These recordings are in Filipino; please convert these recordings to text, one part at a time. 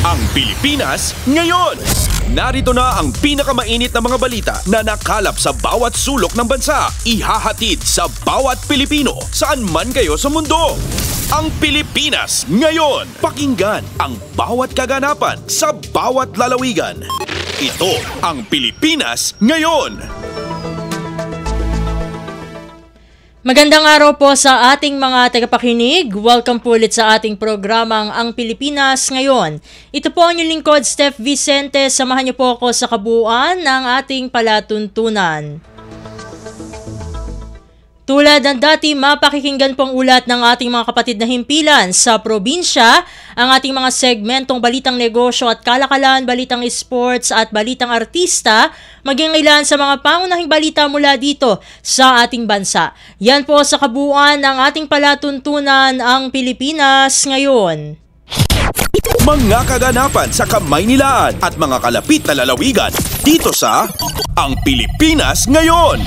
Ang Pilipinas ngayon. Narito na ang pinakamainit na mga balita na nakalap sa bawat sulok ng bansa. Ihahatid sa bawat Pilipino saan man kayo sa mundo. Ang Pilipinas ngayon. Pakinggan ang bawat kaganapan sa bawat lalawigan. Ito ang Pilipinas ngayon. Magandang araw po sa ating mga tagapakinig. Welcome po ulit sa ating programang Ang Pilipinas Ngayon. Ito po ang inyong lingkod, Steph Vicente. Samahan niyo po ako sa kabuuan ng ating palatuntunan. Tulad ng dati, mapakikinggan pong ulat ng ating mga kapatid na himpilan sa probinsya, ang ating mga segmentong balitang negosyo at kalakalan, balitang sports at balitang artista, maging ilan sa mga pangunahing balita mula dito sa ating bansa. Yan po sa kabuuan ng ating palatuntunan, Ang Pilipinas Ngayon. Mga kaganapan sa Kamaynilaan at mga kalapit na lalawigan dito sa Ang Pilipinas Ngayon.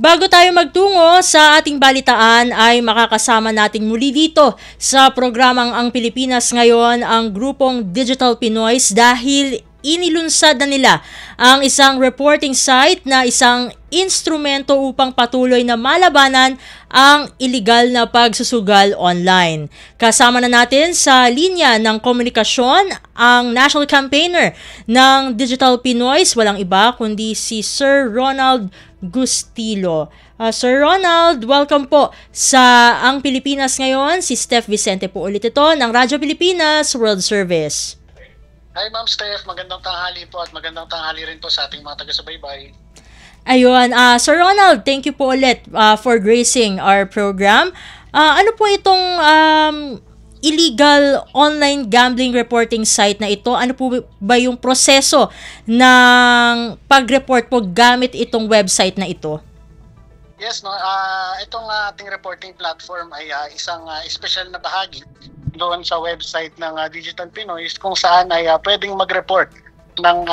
Bago tayo magtungo sa ating balitaan ay makakasama natin muli dito sa programang Ang Pilipinas Ngayon ang grupong Digital Pinoys dahil inilunsad na nila ang isang reporting site na isang instrumento upang patuloy na malabanan ang iligal na pagsusugal online. Kasama na natin sa linya ng komunikasyon ang national campaigner ng Digital Pinoys, walang iba kundi si Sir Ronald Gustilo. Sir Ronald, welcome po sa Ang Pilipinas Ngayon. Si Steph Vicente po ulit ito ng Radyo Pilipinas World Service. Hi Ma'am Steph, magandang tanghali po at magandang tanghali rin po sa ating mga taga-subaybay. Ayun, Sir Ronald, thank you po ulit for gracing our program. Ano po itong illegal online gambling reporting site na ito? Ano po ba yung proseso ng pag-report po gamit itong website na ito? Yes, no, itong ating reporting platform ay isang special na bahagi doon sa website ng Digital Pinoys kung saan ay pwedeng mag-report ng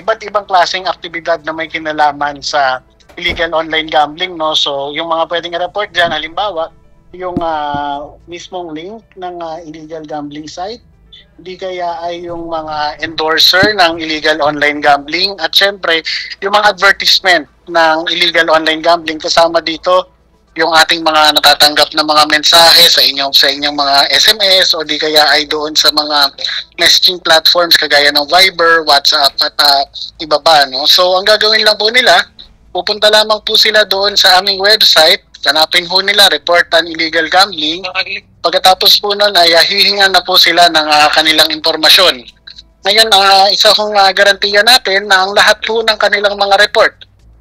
iba't ibang klaseng aktibidad na may kinalaman sa illegal online gambling, no? So, yung mga pwedeng i-report dyan, halimbawa, yung mismong link ng illegal gambling site, hindi kaya ay yung mga endorser ng illegal online gambling, at syempre, yung mga advertisement ng illegal online gambling, kasama dito yung ating mga natatanggap na mga mensahe sa inyong mga SMS o di kaya ay doon sa mga messaging platforms kagaya ng Viber, WhatsApp at iba pa, no? So, ang gagawin lang po nila, pupunta lamang po sila doon sa aming website, hanapin po nila report on illegal gambling. Pagkatapos po nun ay hihingan na po sila ng kanilang impormasyon. Ngayon, isa kong garantiya natin na ang lahat po ng kanilang mga report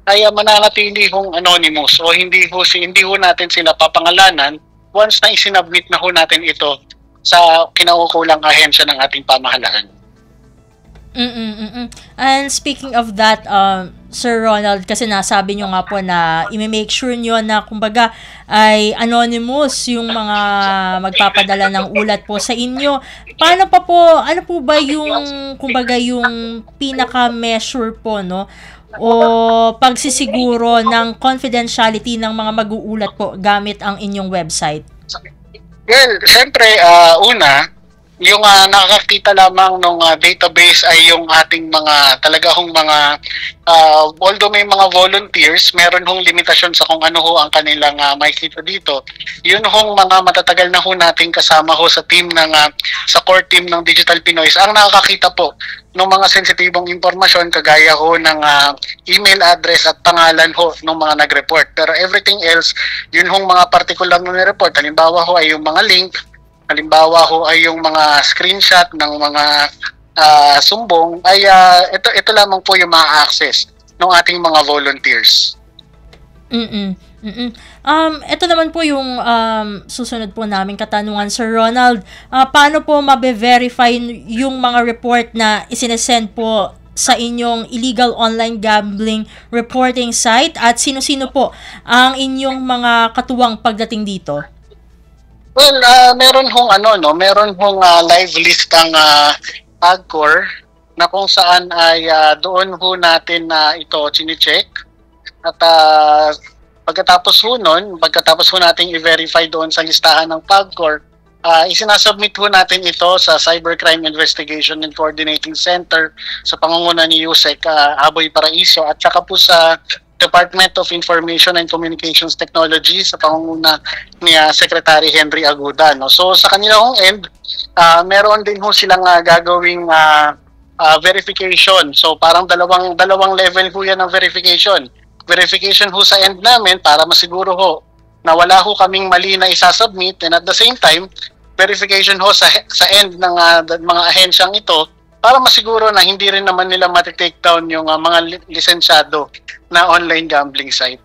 ay mananatili hong anonymous o hindi ho natin sila papangalanan once na isinabmit na ho natin ito sa kinaukulang ahensya ng ating pamahalaan. And speaking of that, Sir Ronald, kasi nasabi nyo nga po na i-make sure nyo na kumbaga ay anonymous yung mga magpapadala ng ulat po sa inyo. Paano pa po, ano po ba yung kumbaga yung pinaka-measure po, no? O pagsisiguro ng confidentiality ng mga mag-uulat po gamit ang inyong website? Well, syempre, una, yung nakakakita lamang ng database ay yung ating mga talagang mga although may mga volunteers, meron hong limitasyon sa kung ano ho ang kanilang makikita dito. Yun hong mga matatagal na ho nating kasama ho sa team ng sa core team ng Digital Pinoys ang nakakakita po ng mga sensitibong impormasyon kagaya ho ng email address at pangalan ho ng mga nag-report. Pero everything else, yun hong mga particular na report. Halimbawa ho ay yung mga link, halimbawa ho ay yung mga screenshot ng mga sumbong, ay ito lamang po yung ma-access ng ating mga volunteers. Ito naman po yung susunod po naming katanungan, Sir Ronald. Paano po mabe-verify yung mga report na isinesend po sa inyong illegal online gambling reporting site at sino-sino po ang inyong mga katuwang pagdating dito? Well, meron hong live list ang AGCOR na kung saan ay doon ho natin ito chine-check at Pagkatapos ho nun, pagkatapos ho natin i-verify doon sa listahan ng PAGCOR, isinasubmit ho natin ito sa Cybercrime Investigation and Coordinating Center sa pangunguna ni Yusek Aboy Paraiso at saka po sa Department of Information and Communications Technology sa pangunguna ni Secretary Henry Aguda. No? So sa kanilang end, meron din ho silang gagawing verification. So parang dalawang level ho yan ng verification. Verification ho sa end namin para masiguro ho na wala ho kaming mali na isasubmit, and at the same time, verification ho sa end ng mga ahensyang ito para masiguro na hindi rin naman nila matitake down yung mga lisensyado na online gambling site.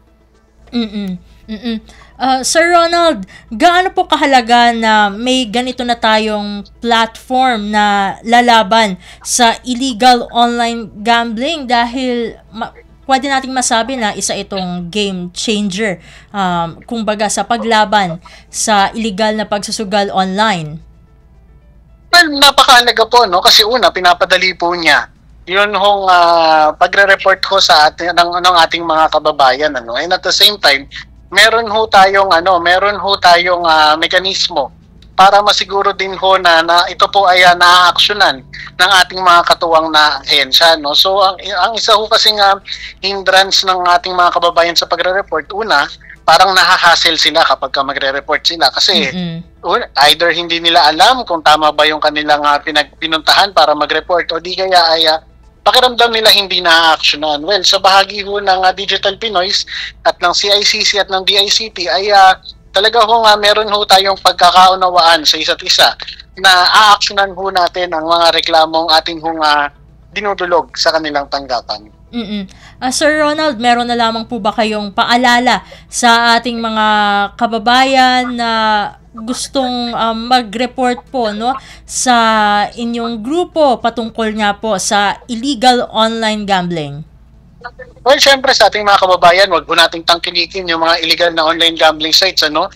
Sir Ronald, gaano po kahalaga na may ganito na tayong platform na lalaban sa illegal online gambling dahil pwede nating masabi na isa itong game changer, kumbaga sa paglaban sa illegal na pagsusugal online? Well, napakahalaga po, no? Kasi una, pinapadali po niya yun hong pagre-report ko sa ating ating mga kababayan, ano? And at the same time, meron ho tayong mekanismo para masiguro din ho na ito po ay na-actionan ng ating mga katuwang na ahensya, no? So ang isa ho kasing hindrance ng ating mga kababayan sa pagre-report, una, parang nahahassle sila kapag magre-report sila kasi either hindi nila alam kung tama ba yung kanilang pinuntahan para mag-report o di kaya ay pakiramdam nila hindi na-actionan. Well, sa bahagi ho ng Digital Pinoys at ng CICC at ng DICT ay talaga ho meron ho tayong pagkakaunawaan sa isa't isa na a-actionan ho natin ang mga reklamong ating hong dinudulog sa kanilang tanggapan. Sir Ronald, meron na lamang po ba kayong paalala sa ating mga kababayan na gustong mag-report po, no, sa inyong grupo patungkol nga po sa illegal online gambling? Well, syempre sa ating mga kababayan, wag po nating tangkilikin yung mga illegal na online gambling sites, ano?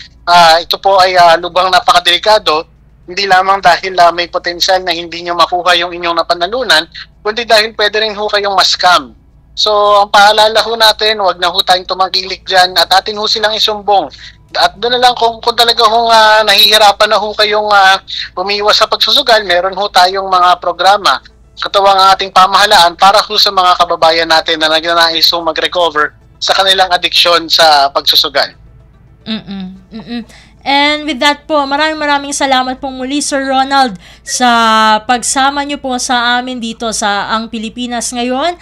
Ito po ay lubhang napakadelikado, hindi lamang dahil may potensyal na hindi nyo makuha yung inyong napanalunan, kundi dahil pwede rin ho kayong ma-scam. So, ang paalala ho natin, wag na ho tayong tumangkilik dyan at atin ho silang isumbong. At doon na lang kung talaga hong nahihirapan na ho kayong umiwas sa pagsusugal, meron ho tayong mga programa katuwang ang ating pamahalaan para ho sa mga kababayan natin na nagnanais ho mag-recover sa kanilang addiction sa pagsusugal. And with that po, maraming salamat po muli, Sir Ronald, sa pagsama niyo po sa amin dito sa Ang Pilipinas Ngayon.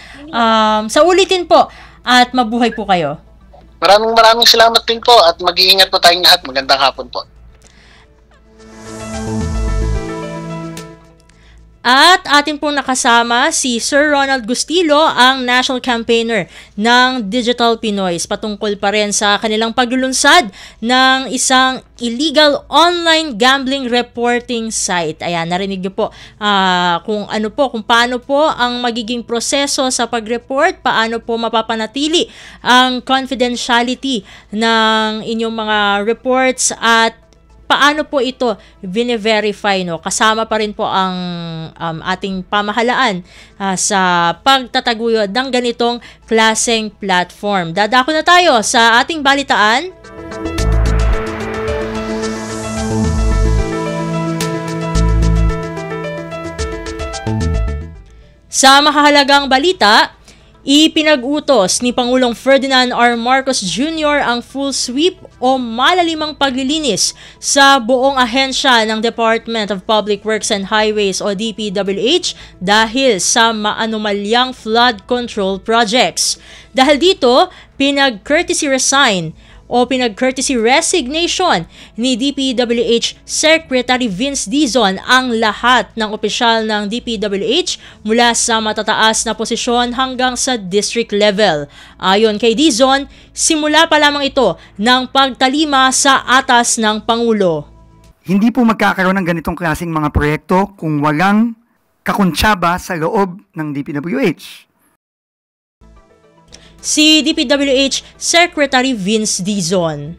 Sa ulitin po at mabuhay po kayo. Maraming salamat din po at mag-iingat po tayong lahat. Magandang hapon po. At atin pong nakasama si Sir Ronald Gustilo, ang National Campaigner ng Digital Pinoys, patungkol pa rin sa kanilang paglulunsad ng isang illegal online gambling reporting site. Ayan, narinig niyo po kung paano po ang magiging proseso sa pag-report, paano po mapapanatili ang confidentiality ng inyong mga reports at paano po ito vine-verify, no? Kasama pa rin po ang ating pamahalaan sa pagtataguyod ng ganitong klaseng platform. Dadako na tayo sa ating balitaan. Sa mahalagang balita, ipinag-utos ni Pangulong Ferdinand R. Marcos Jr. ang full sweep o malalimang paglilinis sa buong ahensya ng Department of Public Works and Highways o DPWH dahil sa maanumalyang flood control projects. Dahil dito, pinag-courtesy resignation ni DPWH Secretary Vince Dizon ang lahat ng opisyal ng DPWH mula sa matataas na posisyon hanggang sa district level. Ayon kay Dizon, simula pa lamang ito ng pagtalima sa atas ng Pangulo. Hindi po magkakaroon ng ganitong klaseng mga proyekto kung walang kakuntsaba sa loob ng DPWH. Si DPWH Secretary Vince Dizon.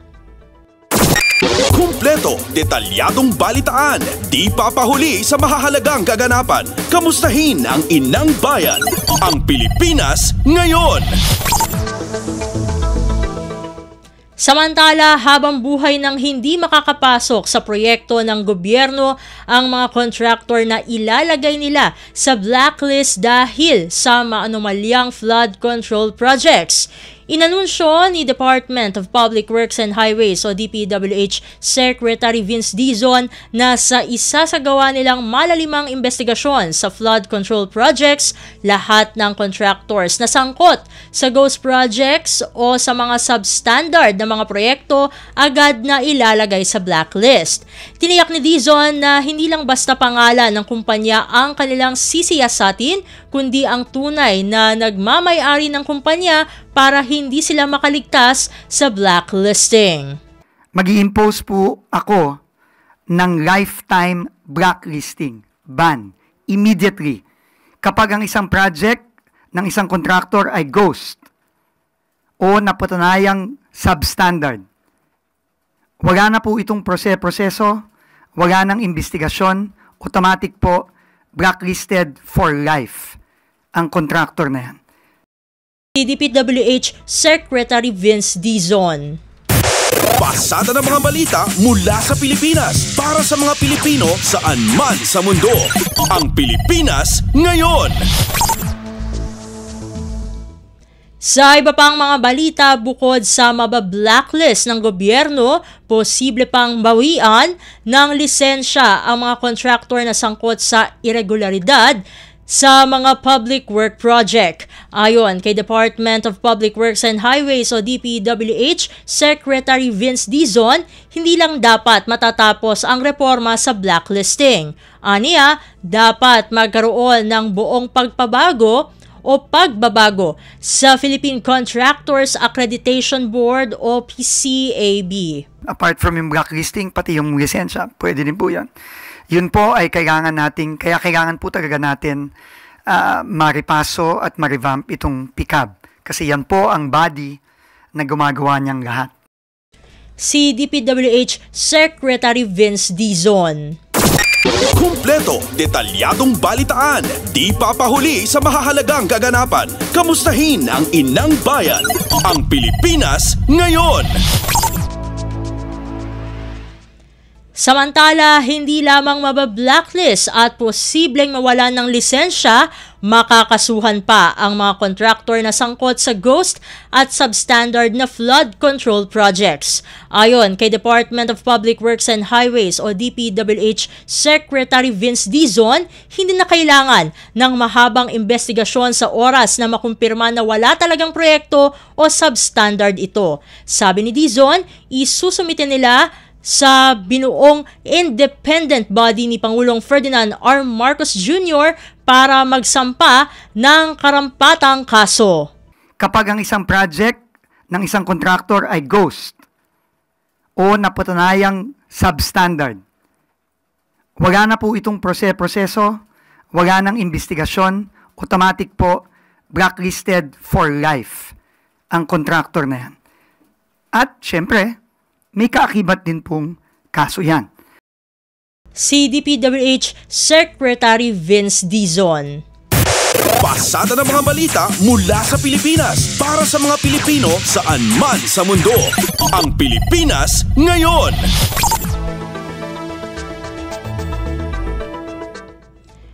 Kumpleto, detalyadong balitaan, di papahuli sa mahahalagang kaganapan. Kamustahin ang inang bayan, ang Pilipinas Ngayon. Samantala, habang buhay nang hindi makakapasok sa proyekto ng gobyerno ang mga contractor na ilalagay nila sa blacklist dahil sa maanomalyang flood control projects. Inanunsyo ni Department of Public Works and Highways o DPWH Secretary Vince Dizon na sa isasagawa nilang malalimang investigasyon sa flood control projects, lahat ng contractors na sangkot sa ghost projects o sa mga substandard na mga proyekto agad na ilalagay sa blacklist. Tiniyak ni Dizon na hindi lang basta pangalan ng kumpanya ang kanilang sisiyasatin, kundi ang tunay na nagmamay-ari ng kumpanya para hindi sila makaligtas sa blacklisting. Mag-i-impose po ako ng lifetime blacklisting ban immediately kapag ang isang project ng isang contractor ay ghost o napatunayang substandard. Wala na po itong proseso, wala nang investigasyon, automatic po blacklisted for life ang contractor na yan. DPWH Secretary Vince Dizon. Pasada ng mga balita mula sa Pilipinas para sa mga Pilipino saan man sa mundo. Ang Pilipinas Ngayon. Sa iba pang mga balita, bukod sa mabablacklist ng gobyerno, posible pang bawian ng lisensya ang mga contractor na sangkot sa irregularidad sa mga public work project. Ayon kay Department of Public Works and Highways o DPWH Secretary Vince Dizon, hindi lang dapat matatapos ang reforma sa blacklisting. Aniya, dapat magkaroon ng buong pagbabago sa Philippine Contractors Accreditation Board o PCAB. Apart from yung blacklisting, pati yung lisensya, pwede din po yan. Yun po ay kailangan po talaga natin maripaso at marevamp itong PCAB. Kasi yan po ang body na gumagawa niyang lahat. Si DPWH Secretary Vince Dizon. Kumpleto, detalyadong balitaan, di papahuli sa mahahalagang kaganapan. Kamustahin ang inang bayan, ang Pilipinas Ngayon. Samantala, hindi lamang mabablacklist at posibleng mawalan ng lisensya, makakasuhan pa ang mga contractor na sangkot sa ghost at substandard na flood control projects. Ayon kay Department of Public Works and Highways o DPWH Secretary Vince Dizon, hindi na kailangan ng mahabang investigasyon sa oras na makumpirma na wala talagang proyekto o substandard ito. Sabi ni Dizon, isusumite nila sa binuong independent body ni Pangulong Ferdinand R. Marcos Jr. para magsampa ng karampatang kaso. Kapag ang isang project ng isang contractor ay ghost o napatunayang substandard, wala na po itong proseso, wala nang investigasyon, automatic po blacklisted for life ang contractor na yan. At syempre, may kaakibat din pong kaso yan. Si DPWH Secretary Vince Dizon. Pasada ng mga balita mula sa Pilipinas para sa mga Pilipino saan man sa mundo. Ang Pilipinas Ngayon.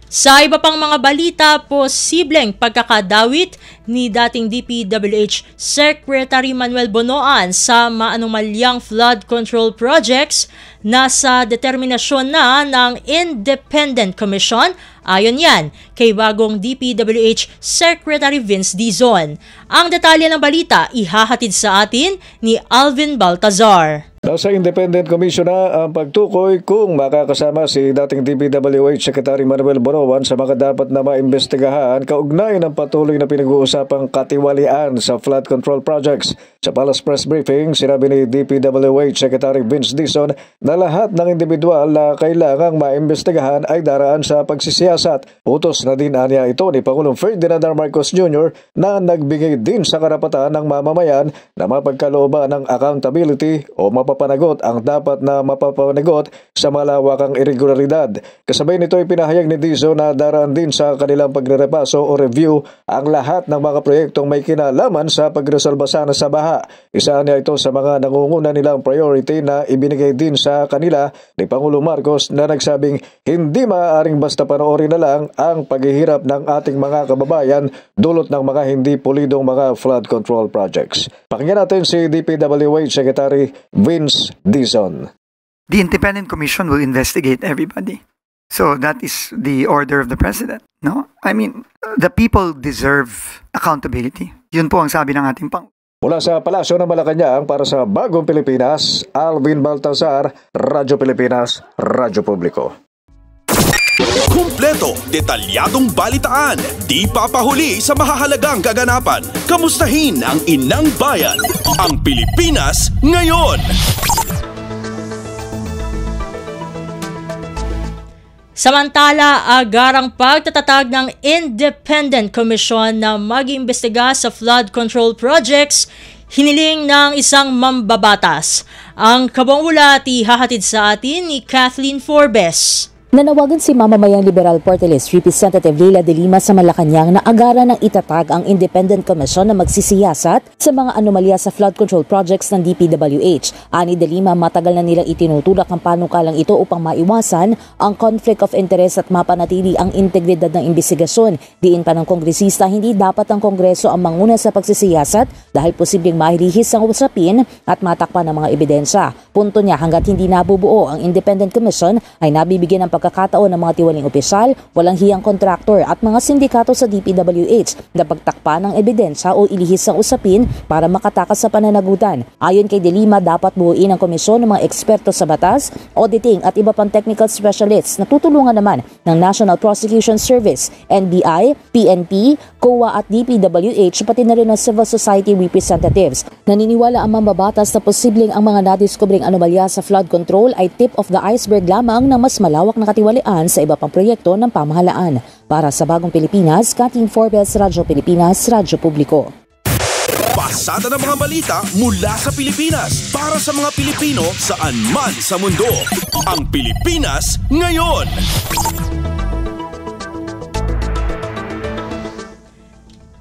Sa iba pang mga balita, posibleng pagkakadawit ni dating DPWH Secretary Manuel Bonoan sa maanomalyang flood control projects nasa determinasyon na ng Independent Commission. Ayon yan kay bagong DPWH Secretary Vince Dizon. Ang detalye ng balita ihahatid sa atin ni Alvin Baltazar. Nasa Independent Commission na ang pagtukoy kung makakasama si dating DPWH Secretary Manuel Bonoan sa mga dapat na maimbestigahan kaugnay ng patuloy na pinag-uusapang katiwalian sa flood control projects. Sa Palace Press Briefing, sinabi ni DPWH Secretary Vince Dizon na lahat ng individual na kailangang maimbestigahan ay daraan sa pagsisiyasat. Utos na din anya ito ni Pangulong Ferdinand R. Marcos Jr. na nagbigay din sa karapatan ng mamamayan na mapagkalooban ng accountability o mapapanagot ang dapat na mapapanagot sa malawakang irregularidad. Kasabay nito ay pinahayag ni Dizon na daraan din sa kanilang pagrerepaso o review ang lahat ng mga proyektong may kinalaman sa pagresolba sana sa baha. Isa niya ito sa mga nangunguna nilang priority na ibinigay din sa kanila ni Pangulong Marcos na nagsabing hindi maaaring basta panoorin na lang ang paghihirap ng ating mga kababayan dulot ng mga hindi pulidong mga flood control projects. Pakinggan natin si DPWH Secretary Vince Dizon. The Independent Commission will investigate everybody. So that is the order of the President, no? I mean, the people deserve accountability. Yun po ang sabi ng ating Pangulo. Mula sa Palasyo ng Malacanang para sa Bagong Pilipinas, Alvin Baltazar, Radyo Pilipinas, Radyo Publiko. Kumpleto, detalyadong balitaan, di papahuli sa mahahalagang kaganapan. Kamustahin ang inang bayan, ang Pilipinas ngayon. Samantala, agarang pagtatatag ng Independent Commission na mag-iimbestiga sa flood control projects, hiniling ng isang mambabatas. Ang kabuang ulat ihahatid sa atin ni Kathleen Forbes. Nanawagan si mamamayang Liberal Party List Representative Leila de Lima sa Malacanang na agaran ng itatag ang Independent Commission na magsisiyasat sa mga anomalya sa flood control projects ng DPWH. Ani de Lima, matagal na nilang itinutulak ang panukalang ito upang maiwasan ang conflict of interest at mapanatili ang integridad ng imbestigasyon. Diin pa ng kongresista, hindi dapat ang Kongreso ang manguna sa pagsisiyasat dahil posibleng mahilihis ang usapin at matakpan ng mga ebidensya. Punto niya, hanggat hindi nabubuo ang Independent Commission ay nabibigyan ng pagkakataon ng mga tiwaling opisyal, walang hiyang kontraktor at mga sindikato sa DPWH na pagtakpan ng ebidensya o ilihis ang usapin para makatakas sa pananagutan. Ayon kay De Lima, dapat buuin ang komisyon ng mga eksperto sa batas, auditing at iba pang technical specialists na tutulungan naman ng National Prosecution Service, NBI, PNP, COA at DPWH pati na rin ng civil society representatives. Naniniwala ang mambabatas na posibleng ang mga nadiskubring anomalya sa flood control ay tip of the iceberg lamang na mas malawak na katiwalian sa iba pang proyekto ng pamahalaan. Para sa Bagong Pilipinas, Kathleen Forbes, Radyo Pilipinas, Radyo Publiko. Pasada ng mga balita mula sa Pilipinas para sa mga Pilipino saan man sa mundo. Ang Pilipinas ngayon.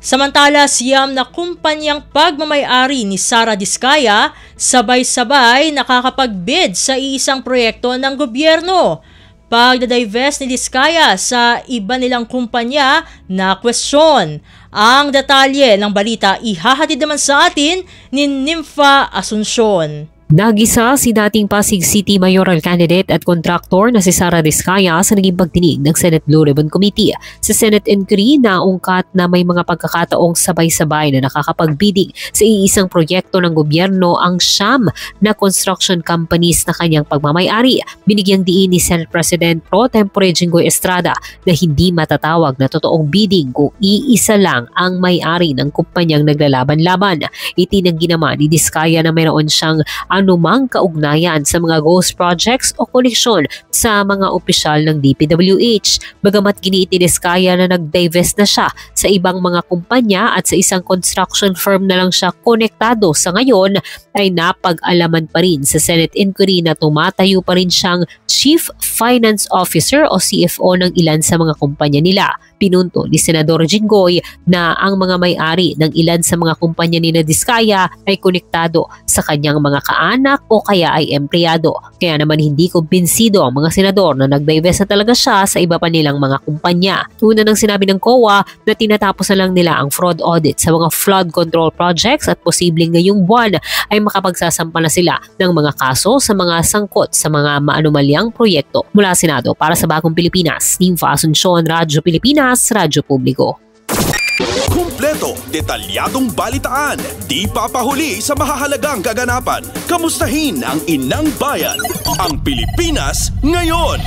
Samantala, siyam na kumpanyang pagmamay-ari ni Sara Diskaya sabay-sabay nakakapag-bid sa iisang proyekto ng gobyerno. Pagdadivest ni Diskaya sa iba nilang kumpanya na kwestiyon. Ang detalye ng balita ihahatid naman sa atin ni Nympha Asuncion. Nagisa si dating Pasig City mayoral candidate at kontraktor na si Sara Diskaya sa naging pagdinig ng Senate Blue Ribbon Committee. Sa Senate inquiry, naungkat na may mga pagkakataong sabay-sabay na nakakapagbidding sa iisang proyekto ng gobyerno ang siyam na construction companies na kanyang pagmamay-ari. Binigyang diin ni Senate President Pro Tempore Jinggoy Estrada na hindi matatawag na totoong bidding kung iisa lang ang may-ari ng kumpanyang naglalaban-laban. Itinanggi naman ni Diskaya na mayroon siyang anumang kaugnayan sa mga ghost projects o koneksyon sa mga opisyal ng DPWH. Bagamat giniiti ni Diskaya na nag-divest na siya sa ibang mga kumpanya at sa isang construction firm na lang siya konektado sa ngayon, ay napag-alaman pa rin sa Senate inquiry na tumatayo pa rin siyang Chief Finance Officer o CFO ng ilan sa mga kumpanya nila. Pinunto ni Senador Jinggoy na ang mga may-ari ng ilan sa mga kumpanya ni Diskaya ay konektado sa kanyang mga kaanak o kaya ay empleyado. Kaya naman hindi kumbinsido ang mga senador na nag-divest na talaga siya sa iba pa nilang mga kumpanya. Una nang sinabi ng COA na tinatapos na lang nila ang fraud audit sa mga flood control projects at posibleng ngayong buwan ay makapagsasampa na sila ng mga kaso sa mga sangkot sa mga maanumalyang proyekto. Mula Senado para sa Bagong Pilipinas, Nympha Asuncion, Radyo Pilipinas, Radyo Publiko. Kumpleto, detalyadong balitaan, di papahuli sa mahahalagang kaganapan. Kamustahin ang inang bayan, ang Pilipinas ngayon.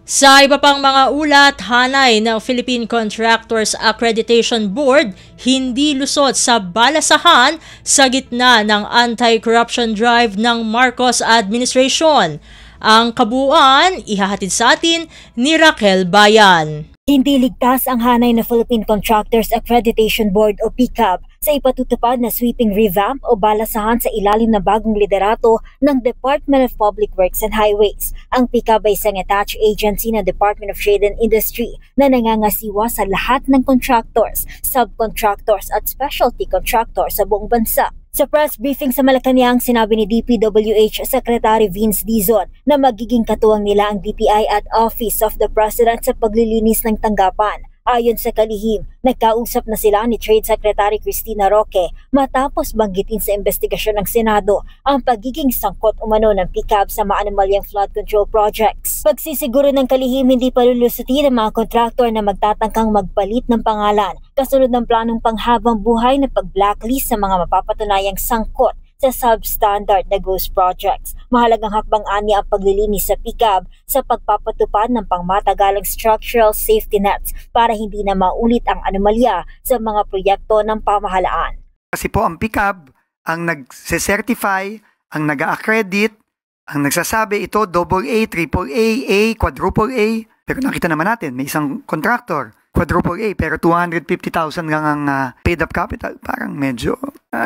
Sa iba pang mga ulat, hanay ng Philippine Contractors Accreditation Board hindi lusot sa balasahan sa gitna ng anti-corruption drive ng Marcos administration. Ang kabuuan ihahatid sa atin ni Raquel Bayan. Hindi ligtas ang hanay na Philippine Contractors Accreditation Board o PCAB sa ipatutupad na sweeping revamp o balasahan sa ilalim ng bagong liderato ng Department of Public Works and Highways. Ang PICAB ay isang attached agency ng Department of Trade and Industry na nangangasiwa sa lahat ng contractors, subcontractors at specialty contractors sa buong bansa. Sa press briefing sa Malacanang, sinabi ni DPWH Secretary Vince Dizon na magiging katuwang nila ang DTI at Office of the President sa paglilinis ng tanggapan. Ayon sa kalihim, nagkausap na sila ni Trade Secretary Cristina Roque matapos banggitin sa investigasyon ng Senado ang pagiging sangkot umano ng PICAB sa maanumalyang flood control projects. Pagsisiguro ng kalihim, hindi pa lulusutin ng mga kontraktor na magtatangkang magpalit ng pangalan kasunod ng planong panghabang buhay na pag-blacklist sa mga mapapatunayang sangkot sa substandard na ghost projects. Mahalagang hakbang-ani ang paglilinis sa PICAB sa pagpapatupad ng pangmatagalang structural safety nets para hindi na maulit ang anomalya sa mga proyekto ng pamahalaan. Kasi po ang PICAB ang nag-certify, ang nag-accredit, ang nagsasabi ito AA, AAA, A, quadruple A. Pero nakita naman natin, may isang contractor, quadruple A, pero 250,000 lang ang paid up capital. Parang medyo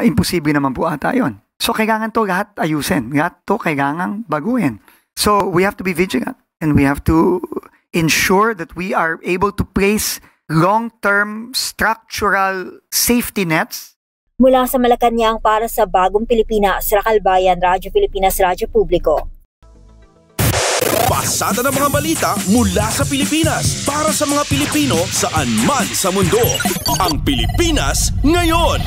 imposible naman po ata yun. So kailangan to lahat ayusin. Lahat to kailangan baguhin. So we have to be vigilant and we have to ensure that we are able to place long-term structural safety nets. Mula sa Malacanang para sa Bagong Pilipinas, Rakalbayan, Radyo Pilipinas, Radyo Publiko. Pasada ng mga balita mula sa Pilipinas para sa mga Pilipino saan man sa mundo. Ang Pilipinas ngayon.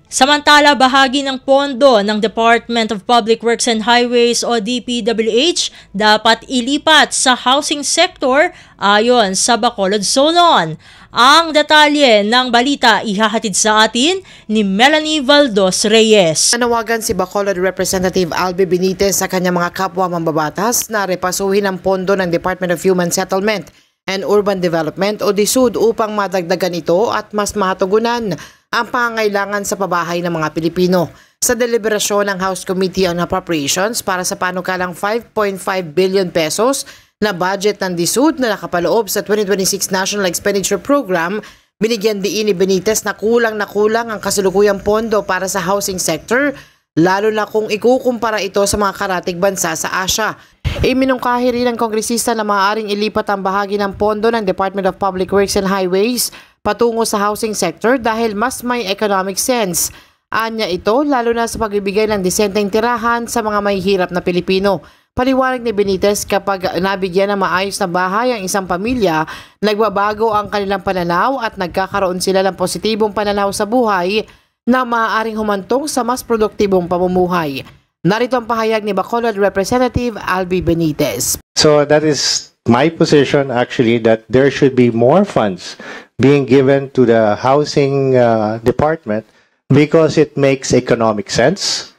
Samantala, bahagi ng pondo ng Department of Public Works and Highways o DPWH dapat ilipat sa housing sector ayon sa Bacolod Solon. Ang detalye ng balita ihahatid sa atin ni Melanie Valdos Reyes. Nanawagan si Bacolod Representative Albi Benitez sa kanyang mga kapwa mambabatas na repasuhin ang pondo ng Department of Human Settlement and Urban Development o DSUD upang madagdagan ito at mas mahatugunan ang pangangailangan sa pabahay ng mga Pilipino. Sa deliberasyon ng House Committee on Appropriations para sa panukalang 5.5 billion pesos na budget ng DSUD na nakapaloob sa 2026 National Expenditure Program, binigyan diin ni Benitez na kulang ang kasalukuyang pondo para sa housing sector, lalo na kung ikukumpara ito sa mga karatig bansa sa Asia. Iminungkahi rin ng kongresista na maaaring ilipat ang bahagi ng pondo ng Department of Public Works and Highways patungo sa housing sector dahil mas may economic sense. Anya ito lalo na sa pagbibigay ng disenteng tirahan sa mga mahihirap na Pilipino. Paliwanag ni Benitez, kapag nabigyan ng maayos na bahay ang isang pamilya, nagbabago ang kanilang pananaw at nagkakaroon sila ng positibong pananaw sa buhay na maaaring humantong sa mas produktibong pamumuhay. Narito ang pahayag ni Bacolod Representative Albi Benitez. So that is my position actually, that there should be more funds being given to the housing department because it makes economic sense,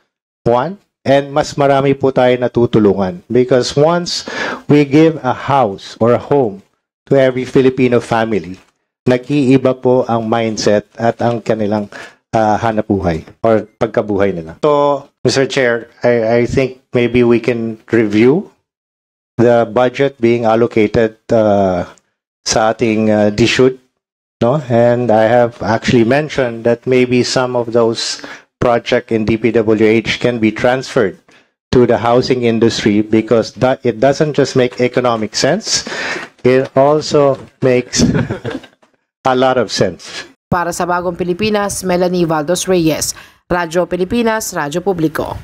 one, and mas marami po tayo natutulungan. Because once we give a house or a home to every Filipino family, nag-iiba po ang mindset at ang kanilang hanapbuhay or pagkabuhay nila. So, Mr. Chair, I think maybe we can review the budget being allocated sa ating DSUD, no? And I have actually mentioned that maybe some of those projects in DPWH can be transferred to the housing industry because it doesn't just make economic sense, it also makes a lot of sense. Para sa Bagong Pilipinas, Melanie Valdos Reyes, Radyo Pilipinas, Radyo Publiko.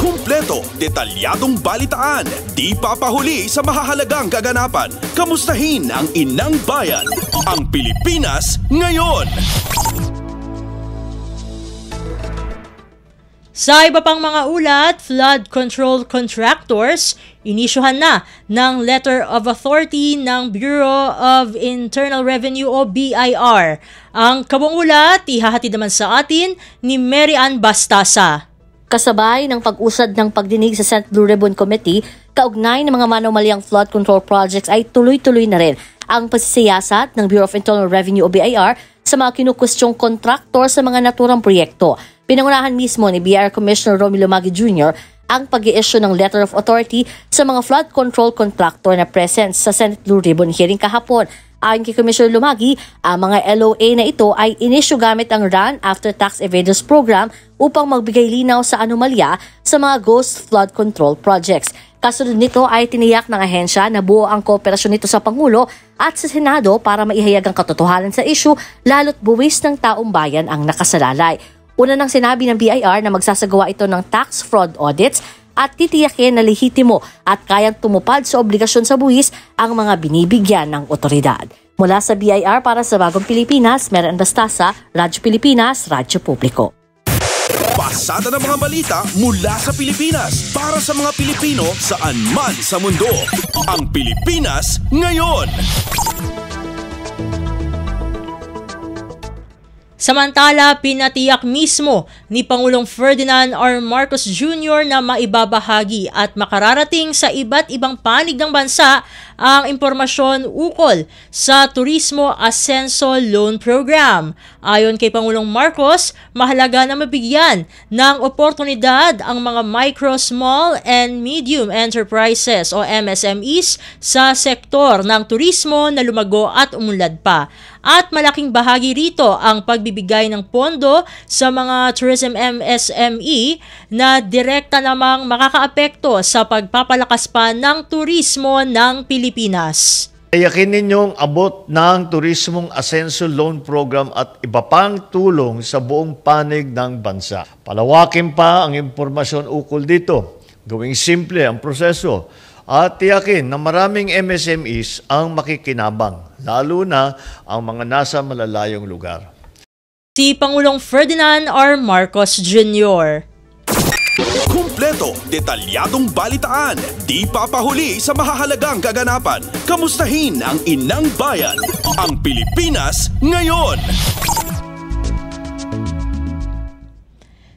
Kumpleto, detalyadong balitaan, di papahuli sa mahahalagang kaganapan. Kamustahin ang inang bayan, ang Pilipinas ngayon. Sa iba pang mga ulat, flood control contractors, inisyuhan na ng Letter of Authority ng Bureau of Internal Revenue o BIR. Ang kabuong ulat, ihahatid naman sa atin ni Mary Ann Bastasa. Kasabay ng pag-usad ng pagdinig sa Senate Blue Ribbon Committee, kaugnay ng mga manomalyang flood control projects ay tuloy-tuloy na rin ang pagsisiyasat ng Bureau of Internal Revenue o BIR sa mga kinukustyong kontraktor sa mga naturang proyekto. Pinangunahan mismo ni BIR Commissioner Romilo Maggi Jr. ang pag-i-issue ng Letter of Authority sa mga flood control contractor na present sa Senate Blue Ribbon hearing kahapon. Ayon kay Commissioner Lumagi, ang mga LOA na ito ay inisyu gamit ang Run After Tax Evaders Program upang magbigay linaw sa anomalya sa mga ghost flood control projects. Kasunod nito ay tiniyak ng ahensya na buo ang kooperasyon nito sa Pangulo at sa Senado para maihayag ang katotohanan sa issue, lalo't buwis ng taong bayan ang nakasalalay. Una nang sinabi ng BIR na magsasagawa ito ng tax fraud audits at titiyakin na lehitimo at kayang tumupad sa obligasyon sa buwis ang mga binibigyan ng otoridad. Mula sa BIR para sa Bagong Pilipinas, Meren Bastasa, Radyo Pilipinas, Radyo Publiko. Pasada ng mga balita mula sa Pilipinas para sa mga Pilipino saan man sa mundo. Ang Pilipinas ngayon. Samantala, pinatiyak mismo ni Pangulong Ferdinand R. Marcos Jr. na maibabahagi at makararating sa iba't ibang panig ng bansa ang impormasyon ukol sa Turismo Ascenso Loan Program. Ayon kay Pangulong Marcos, mahalaga na mabigyan ng oportunidad ang mga micro, small, and medium enterprises o MSMEs sa sektor ng turismo na lumago at umunlad pa. At malaking bahagi rito ang pagbibigay ng pondo sa mga tourism MSME na direkta namang makakaapekto sa pagpapalakas pa ng turismo ng Pilipinas. Yakinin ninyong abot ng Turismong Ascenso Loan Program at iba pang tulong sa buong panig ng bansa. Palawakin pa ang impormasyon ukol dito. Gawing simple ang proseso. At tiyakin na maraming MSMEs ang makikinabang, lalo na ang mga nasa malalayong lugar. Si Pangulong Ferdinand R. Marcos Jr. Kumpleto, detalyadong balitaan, di papahuli sa mahahalagang kaganapan. Kamustahin ang inang bayan, ang Pilipinas ngayon.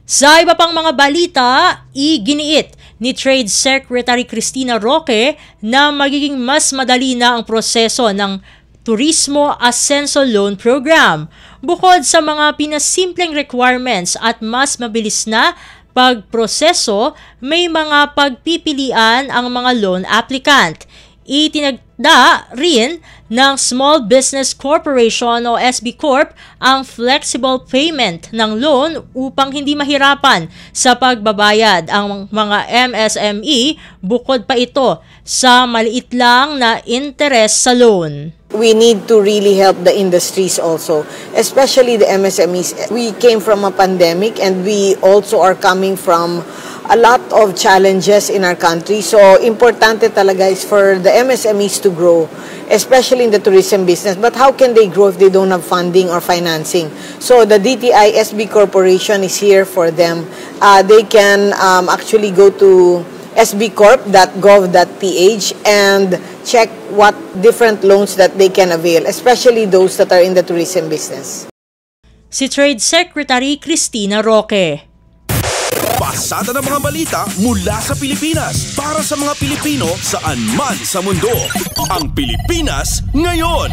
Sa iba pang mga balita, iginiit ni Trade Secretary Cristina Roque na magiging mas madali na ang proseso ng Turismo Ascenso Loan Program. Bukod sa mga pinasimpleng requirements at mas mabilis na pagproseso, may mga pagpipilian ang mga loan applicant. Itinagda rin ng Small Business Corporation o SB Corp ang flexible payment ng loan upang hindi mahirapan sa pagbabayad ang mga MSME, bukod pa ito sa maliit lang na interest sa loan. We need to really help the industries also, especially the MSMEs. We came from a pandemic and we also are coming from a lot of challenges in our country. So, importante talaga is for the MSMEs to grow, especially in the tourism business. But how can they grow if they don't have funding or financing? So, the DTI SB Corporation is here for them. They can actually go to sbcorp.gov.ph and check what different loans that they can avail, especially those that are in the tourism business. Si Trade Secretary Cristina Roque. Pasada ng mga balita mula sa Pilipinas para sa mga Pilipino saan man sa mundo. Ang Pilipinas ngayon.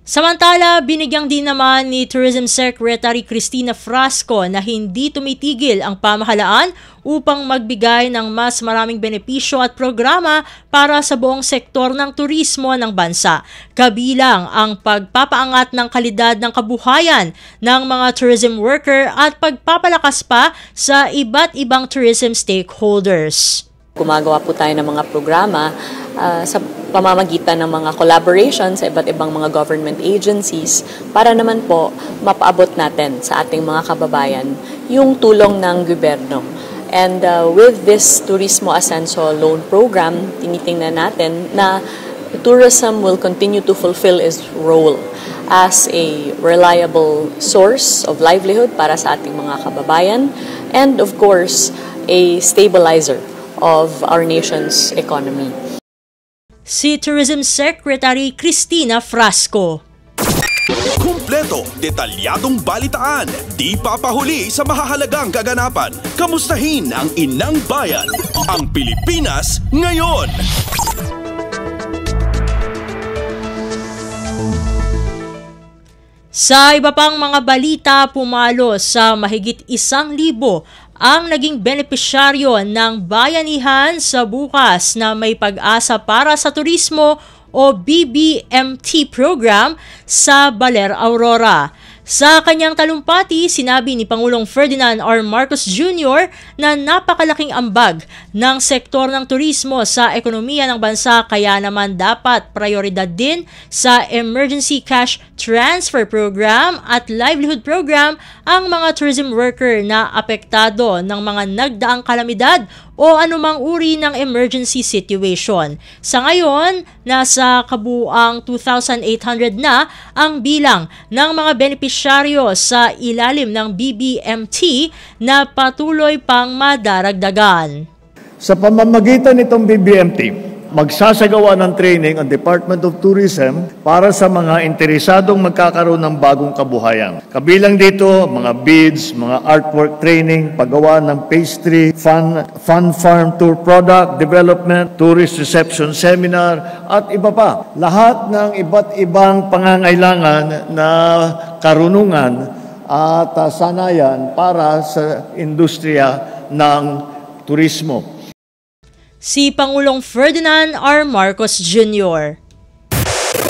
Samantala, binigyang din naman ni Tourism Secretary Cristina Frasco na hindi tumitigil ang pamahalaan upang magbigay ng mas maraming benepisyo at programa para sa buong sektor ng turismo ng bansa. Kabilang ang pagpapaangat ng kalidad ng kabuhayan ng mga tourism worker at pagpapalakas pa sa iba't ibang tourism stakeholders. Gumagawa po tayo ng mga programa sa pamamagitan ng mga collaboration sa iba't ibang mga government agencies para naman po mapaabot natin sa ating mga kababayan yung tulong ng gobyerno. And with this Turismo Ascenso Loan Program, tinitingnan natin na tourism will continue to fulfill its role as a reliable source of livelihood para sa ating mga kababayan and of course, a stabilizer of our nation's economy. Si Tourism Secretary Cristina Frasco. Kumpleto, detalyadong balitaan, di papahuli sa mahahalagang kaganapan. Kamustahin ang inang bayan, ang Pilipinas ngayon. Sa iba pang mga balita, pumalo sa mahigit 1,000 ang naging benepisyaryo ng Bayanihan sa Bukas na May Pag-asa para sa Turismo o BBMT program sa Baler, Aurora. Sa kanyang talumpati, sinabi ni Pangulong Ferdinand R. Marcos Jr. na napakalaking ambag ng sektor ng turismo sa ekonomiya ng bansa, kaya naman dapat prioridad din sa Emergency Cash Transfer Program at Livelihood Program ang mga tourism worker na apektado ng mga nagdaang kalamidad o anumang uri ng emergency situation. Sa ngayon, nasa kabuuang 2,800 na ang bilang ng mga benepisyaryo sa ilalim ng BBMT na patuloy pang madaragdagan. Sa pamamagitan nitong BBMT, magsasagawa ng training ang Department of Tourism para sa mga interesadong magkakaroon ng bagong kabuhayan. Kabilang dito, mga beads, mga artwork training, paggawa ng pastry, fun farm tour product development, tourist reception seminar, at iba pa. Lahat ng iba't ibang pangangailangan na karunungan at sanayan para sa industriya ng turismo. Si Pangulong Ferdinand R. Marcos Jr.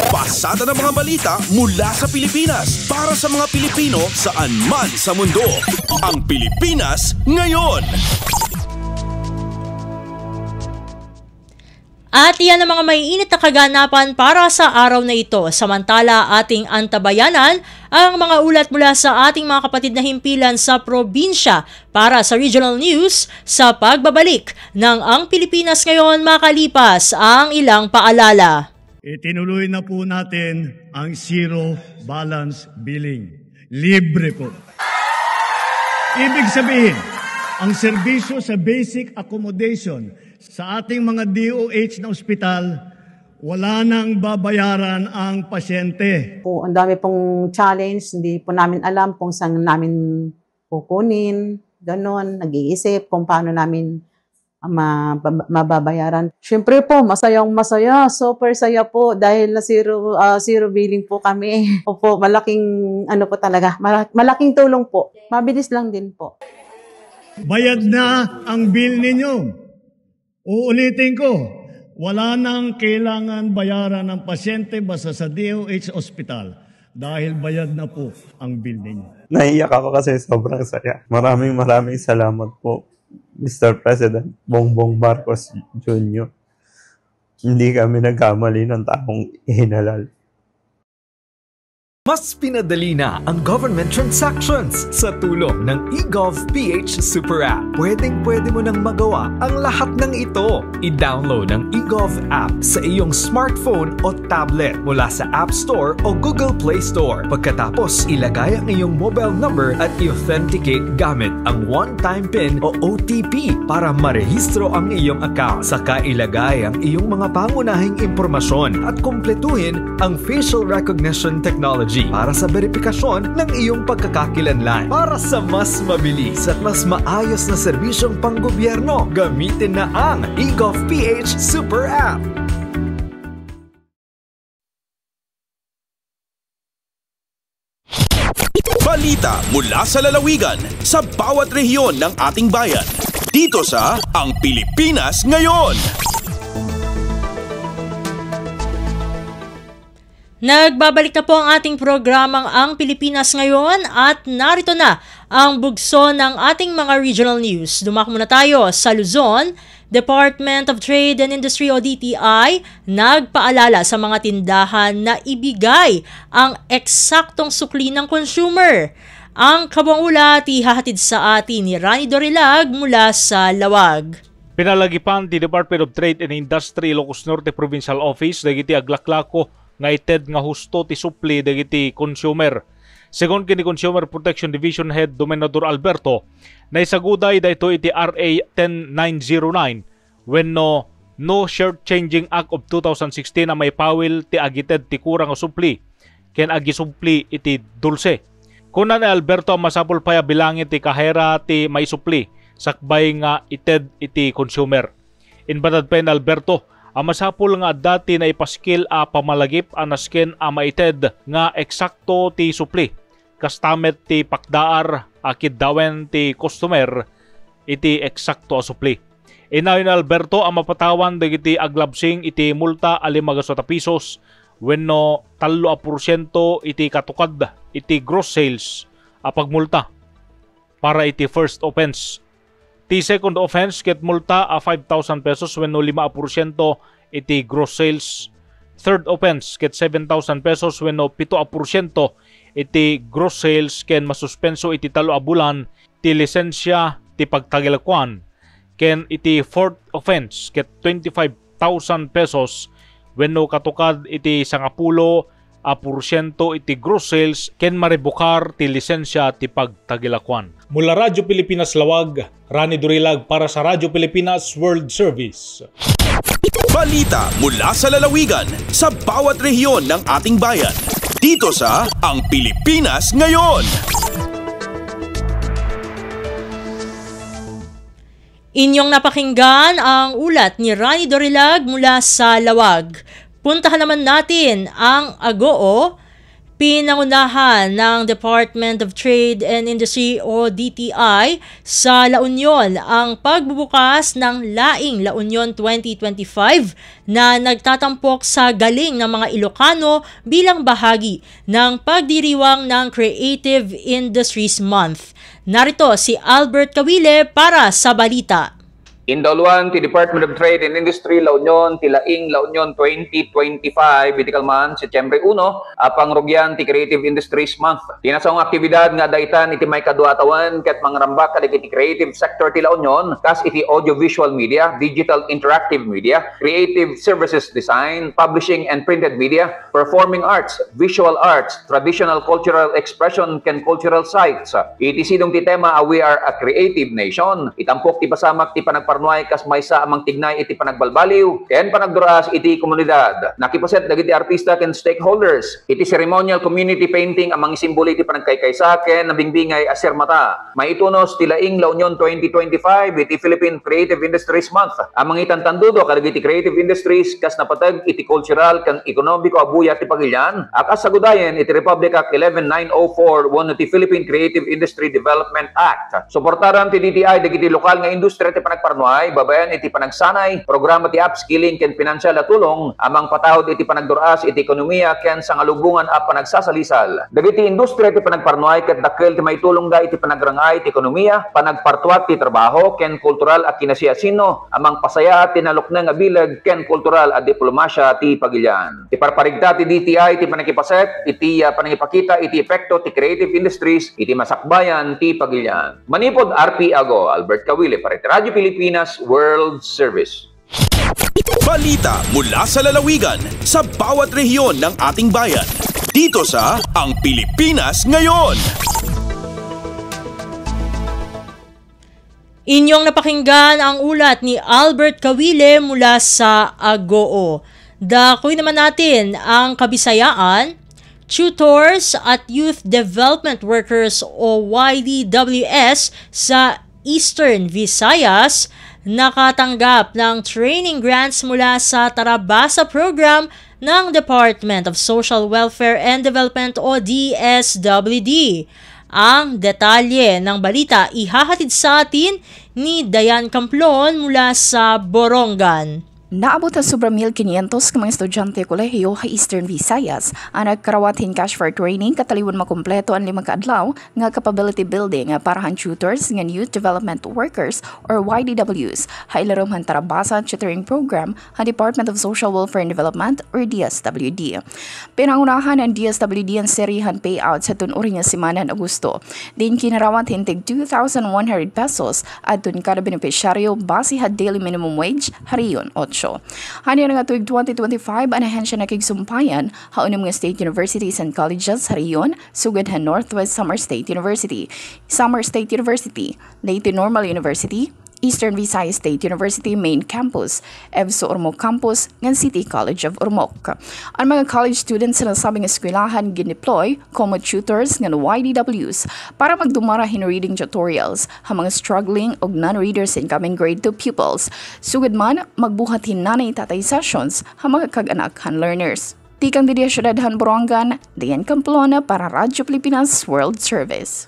Pasada ng mga balita mula sa Pilipinas para sa mga Pilipino saan man sa mundo. Ang Pilipinas Ngayon. At iyan ang mga maiinit na kaganapan para sa araw na ito. Samantala, ating antabayanan ang mga ulat mula sa ating mga kapatid na himpilan sa probinsya para sa regional news sa pagbabalik ng Ang Pilipinas Ngayon makalipas ang ilang paalala. Itinuloy na po natin ang zero balance billing. Libre po. Ibig sabihin, ang serbisyo sa basic accommodation sa ating mga DOH na ospital, wala nang babayaran ang pasyente. Ang dami pong challenge, hindi po namin alam kung saan namin kukunin, ganon, nag-iisip kung paano namin mababayaran. Siyempre po, masaya, super saya po dahil na zero billing po kami. Opo, malaking po talaga, malaking tulong po. Mabilis lang din po. Bayad na ang bill ninyo. Uulitin ko, wala nang kailangan bayaran ng pasyente basta sa DOH Hospital dahil bayad na po ang bill ninyo. Naiiyak ako kasi sobrang saya. Maraming salamat po, Mr. President Bongbong Marcos Jr. Hindi kami nagkamali ng taong ihinalal. Mas pinadali na ang government transactions sa tulong ng eGov.ph Super App. Pwedeng-pwede mo nang magawa ang lahat ng ito. I-download ang eGov app sa iyong smartphone o tablet mula sa App Store o Google Play Store. Pagkatapos, ilagay ang iyong mobile number at i-authenticate gamit ang one-time PIN o OTP para marehistro ang iyong account. Saka ilagay ang iyong mga pangunahing impormasyon at kumpletuhin ang facial recognition technology para sa verifikasyon ng iyong pagkakakilanlan. Para sa mas mabilis at mas maayos na serbisyong panggobyerno, gamitin na ang eGov.ph Super App. Balita mula sa lalawigan sa bawat rehiyon ng ating bayan. Dito sa Ang Pilipinas Ngayon. Nagbabalik na po ang ating programang Ang Pilipinas Ngayon at narito na ang bugso ng ating mga regional news. Dumako muna tayo sa Luzon. Department of Trade and Industry o DTI nagpaalala sa mga tindahan na ibigay ang eksaktong sukli ng consumer. Ang kabuang ulat ihahatid sa atin ni Rani Dorilag mula sa Lawag. Pinalagipan ti Department of Trade and Industry Ilocos Norte Provincial Office dagiti aglaklako nga ited nga husto ti supli dagiti consumer. Segon kini Consumer Protection Division Head Dominador Alberto, naisaguday dayto iti RA 10909 wenno No Share Changing Act of 2016 na may pawil ti agited ti kurang nga supli ken agisupli iti dulse. Kunan ni Alberto ang masapul paya bilangin ti kahera ti may supli sakbay nga ited iti consumer. Inbatad pa ni Alberto, ang masapul nga dati na ipaskil a pamalagip a nasken a maited nga eksakto ti supli. Kastamet ti pakdaar akid dawen ti customer iti eksakto a supli. Inayon Alberto ang mapatawan dagiti aglabsing iti multa 5 pesos wenno 3% iti katukad iti gross sales a pagmulta para iti first offense. Ti second offense ket multa a 5,000 pesos wenno 5% iti gross sales. Third offense ket 7,000 pesos wenno 7% iti gross sales ken masuspenso iti 3 bulan ti lisensya ti pagtagilakwan. Ken iti fourth offense ket 25,000 pesos wenno katukad iti 10% iti gross sales ken maribukar ti lisensya ti pagtagilakwan. Mula Radyo Pilipinas Lawag, Rani Durilag para sa Radyo Pilipinas World Service. Balita mula sa lalawigan sa bawat rehiyon ng ating bayan. Dito sa Ang Pilipinas Ngayon. Inyong napakinggan ang ulat ni Rani Dorilag mula sa Lawag. Puntahan naman natin ang Agoo. Pinangunahan ng Department of Trade and Industry o DTI sa La Union ang pagbubukas ng Laing La Union 2025 na nagtatampok sa galing ng mga Ilocano bilang bahagi ng pagdiriwang ng Creative Industries Month. Narito si Albert Kawile para sa balita. Indaluan ti Department of Trade and Industry La Union ti Laing La Union 2025 bitikal man Setyembre 1 apang rugyan ti Creative Industries Month. Tinasong aktibidad nga daytan iti may kaduatawan ket mangrambak kadagiti creative sector ti La Union kas iti audiovisual media, digital interactive media, creative services design, publishing and printed media, performing arts, visual arts, traditional cultural expression ken cultural sites. Iti sidong ti tema We Are a Creative Nation. Itampok ti pasamak ti panagparnuay kas maysa amang tignay iti panagbalbaliw ken panagduras iti komunidad. Nakipaset dagiti artista ken stakeholders. Iti ceremonial community painting amang simbolo iti panagkaykaysa ken nabingbingay a sermata. Maitunos ti Laing La Union 2025 iti Philippine Creative Industries Month. Amang itantandudo kadagiti creative industries kas napatag iti cultural ken ekonomiko abuya ti pagilyan. Akas sagudayen iti Republic Act 11904 wenno ti Philippine Creative Industry Development Act. Suportaran ti DTI dagiti lokal nga industriya ti panagparnuay babayan iti panagsanay, programa ti upskilling ken financial at tulong amang patahod iti panagduras iti ekonomiya ken sangalubungan a panagsasalisal. Dagiti industriya ti panagparnuay ket dakkel ti maitulong da iti panagrangay ti ekonomiya, panagpartuat ti trabaho ken kultural a kinasiasino amang pasaya ti nalukneng a bilag ken kultural a diplomasya ti pagilyan. Ti parparigta ti DTI ti panakipaset iti panangipakita iti epekto ti creative industries iti masakbayan ti pagilyan. Manipod RP Ago, Albert Kawile para ti Radyo Pilipinas World Service. Balita mula sa lalawigan sa bawat rehiyon ng ating bayan. Dito sa Ang Pilipinas Ngayon. Inyong napakinggan ang ulat ni Albert Kawile mula sa Agoo. Dakoy naman natin ang Kabisayaan. Tutors at Youth Development Workers o YDWS sa Eastern Visayas nakatanggap ng training grants mula sa Tarabasa Program ng Department of Social Welfare and Development o DSWD. Ang detalye ng balita ihahatid sa atin ni Dayan Camplon mula sa Borongan. Naabot sa sobra 1,500 ka mga estudyante kolehiyo sa Eastern Visayas ang nagkarawatin cash for training kataliwan makumpleto ang 5 kaadlaw nga capability building para han tutors ng Youth Development Workers or YDWs ha ilarom han Tarabasa Tutoring Program ha Department of Social Welfare and Development or DSWD. Pinangunahan ng DSWD ang serihan payout sa tunuring nga semana ng Agosto. Din kinarawat hintig 2,100 pesos at tun kada beneficiaryo base ha daily minimum wage hariyon 8. Hani nga tuig 2025 ang ahensya na kigsumpayan haunong mga state universities and colleges hariyon sugad ha Northwest Samar State University, Leyte Normal University, Eastern Visayas State University Main Campus, EVSO Ormoc Campus, ng City College of Ormoc. Ang mga college students sa nasabing eskwelahan gineploy como tutors ng YDWs para magdumara hin reading tutorials ha mga struggling o non-readers incoming grade 2 pupils. Sugad man, magbuhat hin nanay tatay sessions ha mga kag-anak-han learners. Tikang Didia Syudad Han Borongan, Dayan Camplona para Radyo Pilipinas World Service.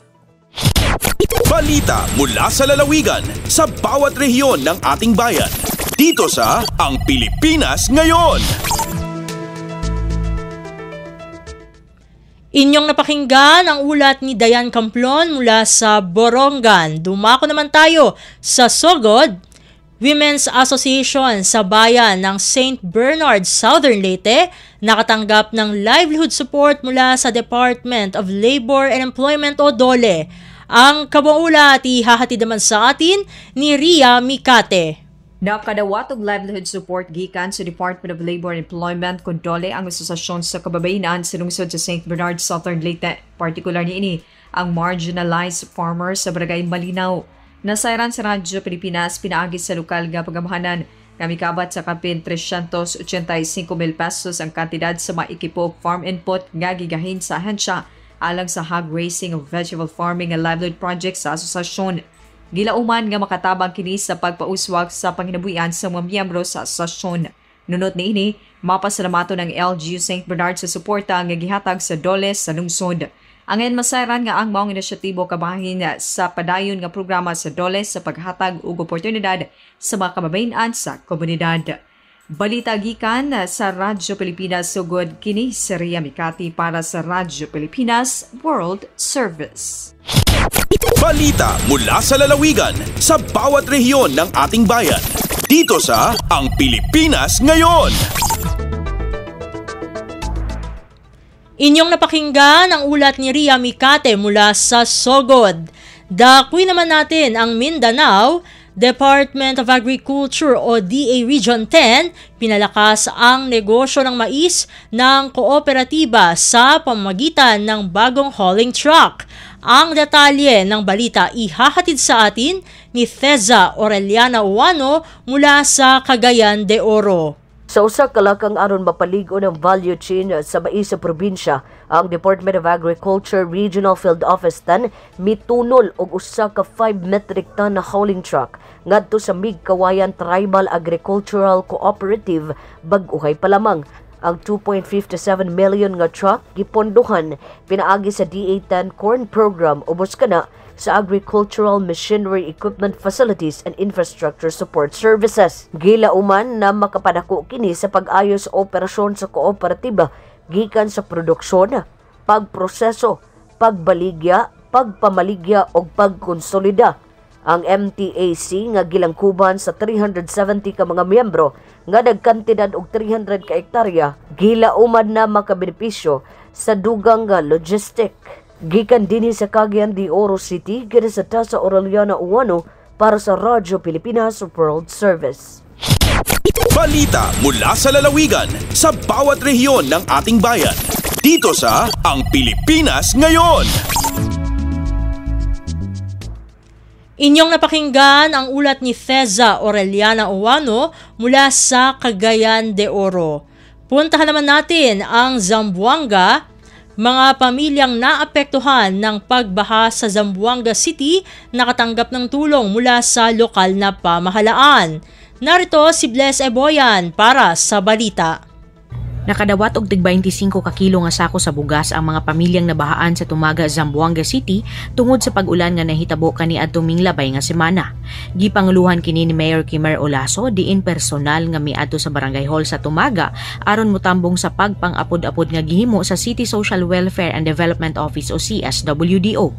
Balita mula sa lalawigan sa bawat rehiyon ng ating bayan. Dito sa Ang Pilipinas Ngayon. Inyong napakinggan ang ulat ni Dayan Camplon mula sa Borongan. Dumako naman tayo sa Sogod. Women's Association sa bayan ng St. Bernard, Southern Leyte, nakatanggap ng livelihood support mula sa Department of Labor and Employment o DOLE. Ang kabuang ulat ihahatid naman sa atin ni Ria Mikate. Nakadawat og livelihood support gikan sa Department of Labor and Employment kung DOLE ang asosasyon sa kababayenan sa lungsod sa St. Bernard, Southern Leyte. Partikular niini ang marginalized farmers sa Barangay Malinaw. Nasairan sa Radyo Pilipinas pinaagi sa lokal nga pagamahanan nga mikabat sa kapin 385,000 pesos ang kantidad sa mga ekipo farm input nga gigahin sa ahensya alang sa hog raising of vegetable farming and livelihood projects sa asosasyon. Gilauman nga makatabang kini sa pagpauswag sa panginabuhian sa mga miyembro sa asosasyon. Nunot niini, mapasalamato ng LGU St. Bernard sa suporta nga gihatag sa DOLE sa lungsod. Angin masairan nga ang maong inisyatibo kabahin sa padayon nga programa sa DOLE sa paghatag og oportunidad sa mga kababayan sa komunidad. Balita gikan sa Radyo Pilipinas sugod kini si Ria Mikati para sa Radyo Pilipinas World Service. Balita mula sa lalawigan sa bawat rehiyon ng ating bayan. Dito sa Ang Pilipinas Ngayon. Inyong napakinggan ang ulat ni Ria Mikate mula sa Sogod. Dakuy naman natin ang Mindanao. Department of Agriculture o DA Region 10 pinalakas ang negosyo ng mais ng kooperatiba sa pamamagitan ng bagong hauling truck. Ang detalye ng balita ihahatid sa atin ni Theza Aureliana Uwano mula sa Cagayan de Oro. Sa usa ka lakang aron mapaligo ng value chain sa mais sa probinsya, ang Department of Agriculture Regional Field Office 10 mitunol og usa ka 5 metric ton na hauling truck ngadto sa Migkawayan Tribal Agricultural Cooperative bag-uhay pa lamang. Ang 2.57 million nga truck gipondohan pinaagi sa DA10 Corn Program ubos kana sa Agricultural Machinery Equipment Facilities and Infrastructure Support Services. Gilauman na makapadako kini sa pag-ayos sa operasyon sa kooperatiba gikan sa produksyon, pagproseso, pagbaligya, pagpamaligya o pagkonsolida. Ang MTAC nga gilangkuban sa 370 ka mga miyembro nga nagkantidad og 300 ka hektarya gilauman na makabenepisyo sa dugang nga logistic. Gikan dinhi sa Cagayan de Oro City, kini sa Theza Aureliana Uwano para sa Radyo Pilipinas World Service. Balita mula sa lalawigan sa bawat rehiyon ng ating bayan. Dito sa Ang Pilipinas Ngayon. Inyong napakinggan ang ulat ni Theza Aureliana Uwano mula sa Cagayan de Oro. Puntahan naman natin ang Zamboanga. Mga pamilyang naapektuhan ng pagbaha sa Zamboanga City nakatanggap ng tulong mula sa lokal na pamahalaan. Narito si Bless Eboyan para sa balita. Nakadawat og tig 25 ka kilo nga sako sa bugas ang mga pamilyang nabahaan sa Tumaga, Zamboanga City tungod sa pag-ulan nga nahitabo kaniadtong minglabay nga semana. Gipanguluhan kini ni Mayor Kimer Olaso diin personal nga miadto sa Barangay Hall sa Tumaga aron motambong sa pagpang-apod-apod nga gihimo sa City Social Welfare and Development Office o CSWDO.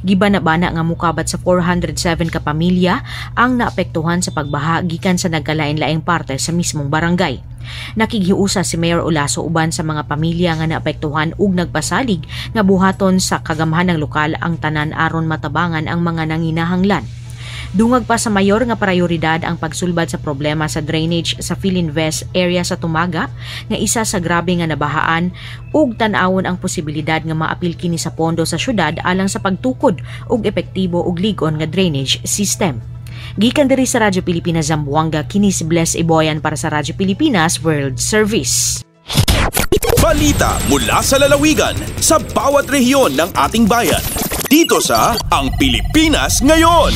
Gibana-bana nga mukabat sa 407 ka pamilya ang naapektuhan sa pagbaha gikan sa nagkalain-laing parte sa mismong barangay. Nakigiusa si Mayor Olaso uban sa mga pamilya nga naapektuhan ug nagpasalig nga buhaton sa kagamhanang lokal ang tanan aron matabangan ang mga nanginahanglan. Dungag pa sa mayor nga prioridad ang pagsulbad sa problema sa drainage sa Philinvest area sa Tumaga nga isa sa grabe nga nabahaan ug tan-awon ang posibilidad nga maapil kini sa pondo sa syudad alang sa pagtukod ug epektibo ug ligon nga drainage system. Gikan diri sa Radyo Pilipinas Zamboanga, kini si Bless Eboyan para sa Radyo Pilipinas World Service. Balita mula sa lalawigan sa bawat rehiyon ng ating bayan. Dito sa Ang Pilipinas Ngayon.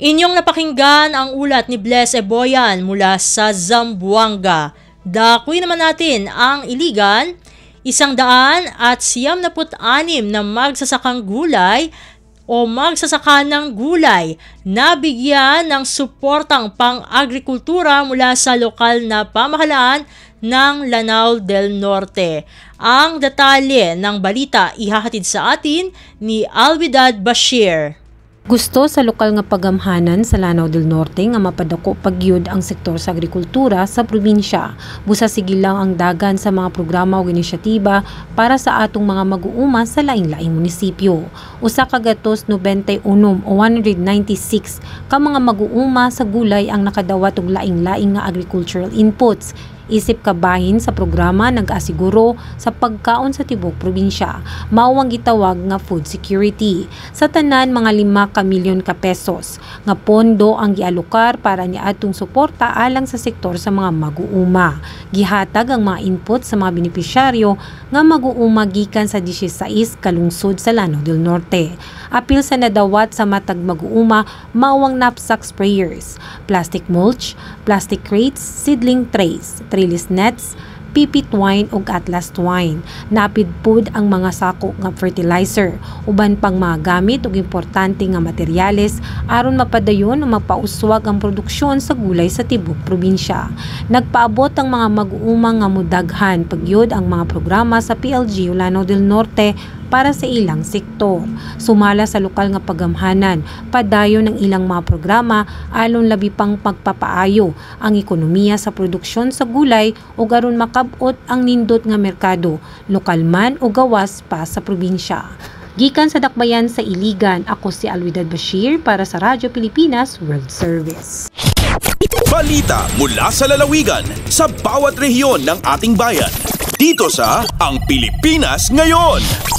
Inyong napakinggan ang ulat ni Bless Eboyan mula sa Zamboanga. Dakuy naman natin ang Iligan. 196 na magsasakang gulay o magsasaka ng gulay na bigyan ng suportang pang-agrikultura mula sa lokal na pamahalaan ng Lanao del Norte. Ang detalye ng balita ihahatid sa atin ni Alvidad Bashir. Gusto sa lokal nga pagamhanan sa Lanao del Norte nga mapadako pagyud ang sektor sa agrikultura sa probinsya. Busa sigil lang ang dagan sa mga programa o inisyatiba para sa atong mga mag-uuma sa laing-laing munisipyo. Usa ka gatos 91 o 196 ka mga mag-uuma sa gulay ang nakadawat og laing-laing nga agricultural inputs. Isip kabahin sa programa nag-asiguro sa pagkaon sa tibok probinsya. Mao ang gitawag nga food security. Sa tanan mga 5 milyon ka pesos nga pondo ang gialokar para niadtong suporta alang sa sektor sa mga mag-uuma. Gihatag ang mga input sa mga benepisyaryo nga mag-uuma gikan sa 16 kalungsod sa Lanao del Norte. Apil sa nadawat sa matag mag-uuma mao ang knapsack sprayers, plastic mulch, plastic crates, seedling trays, trellis nets, PP twine ug atlas twine. Napid pud ang mga sako nga fertilizer, uban pang mga gamit ug importante nga materyales aron mapadayon o mapauswag ang produksyon sa gulay sa tibok probinsya. Nagpaabot ang mga mag-uuma nga mudaghan pagyud ang mga programa sa PLGU Lanao del Norte para sa ilang sektor. Sumala sa lokal nga pagamhanan, padayon ng ilang mga programa alon labi pang pagpapaayo ang ekonomiya sa produksyon sa gulay ug aron makabot ang nindot nga merkado, lokal man o gawas pa sa probinsya. Gikan sa Dakbayan sa Iligan, ako si Alvidad Bashir para sa Radyo Pilipinas World Service. Balita mula sa lalawigan sa bawat rehiyon ng ating bayan. Dito sa Ang Pilipinas Ngayon.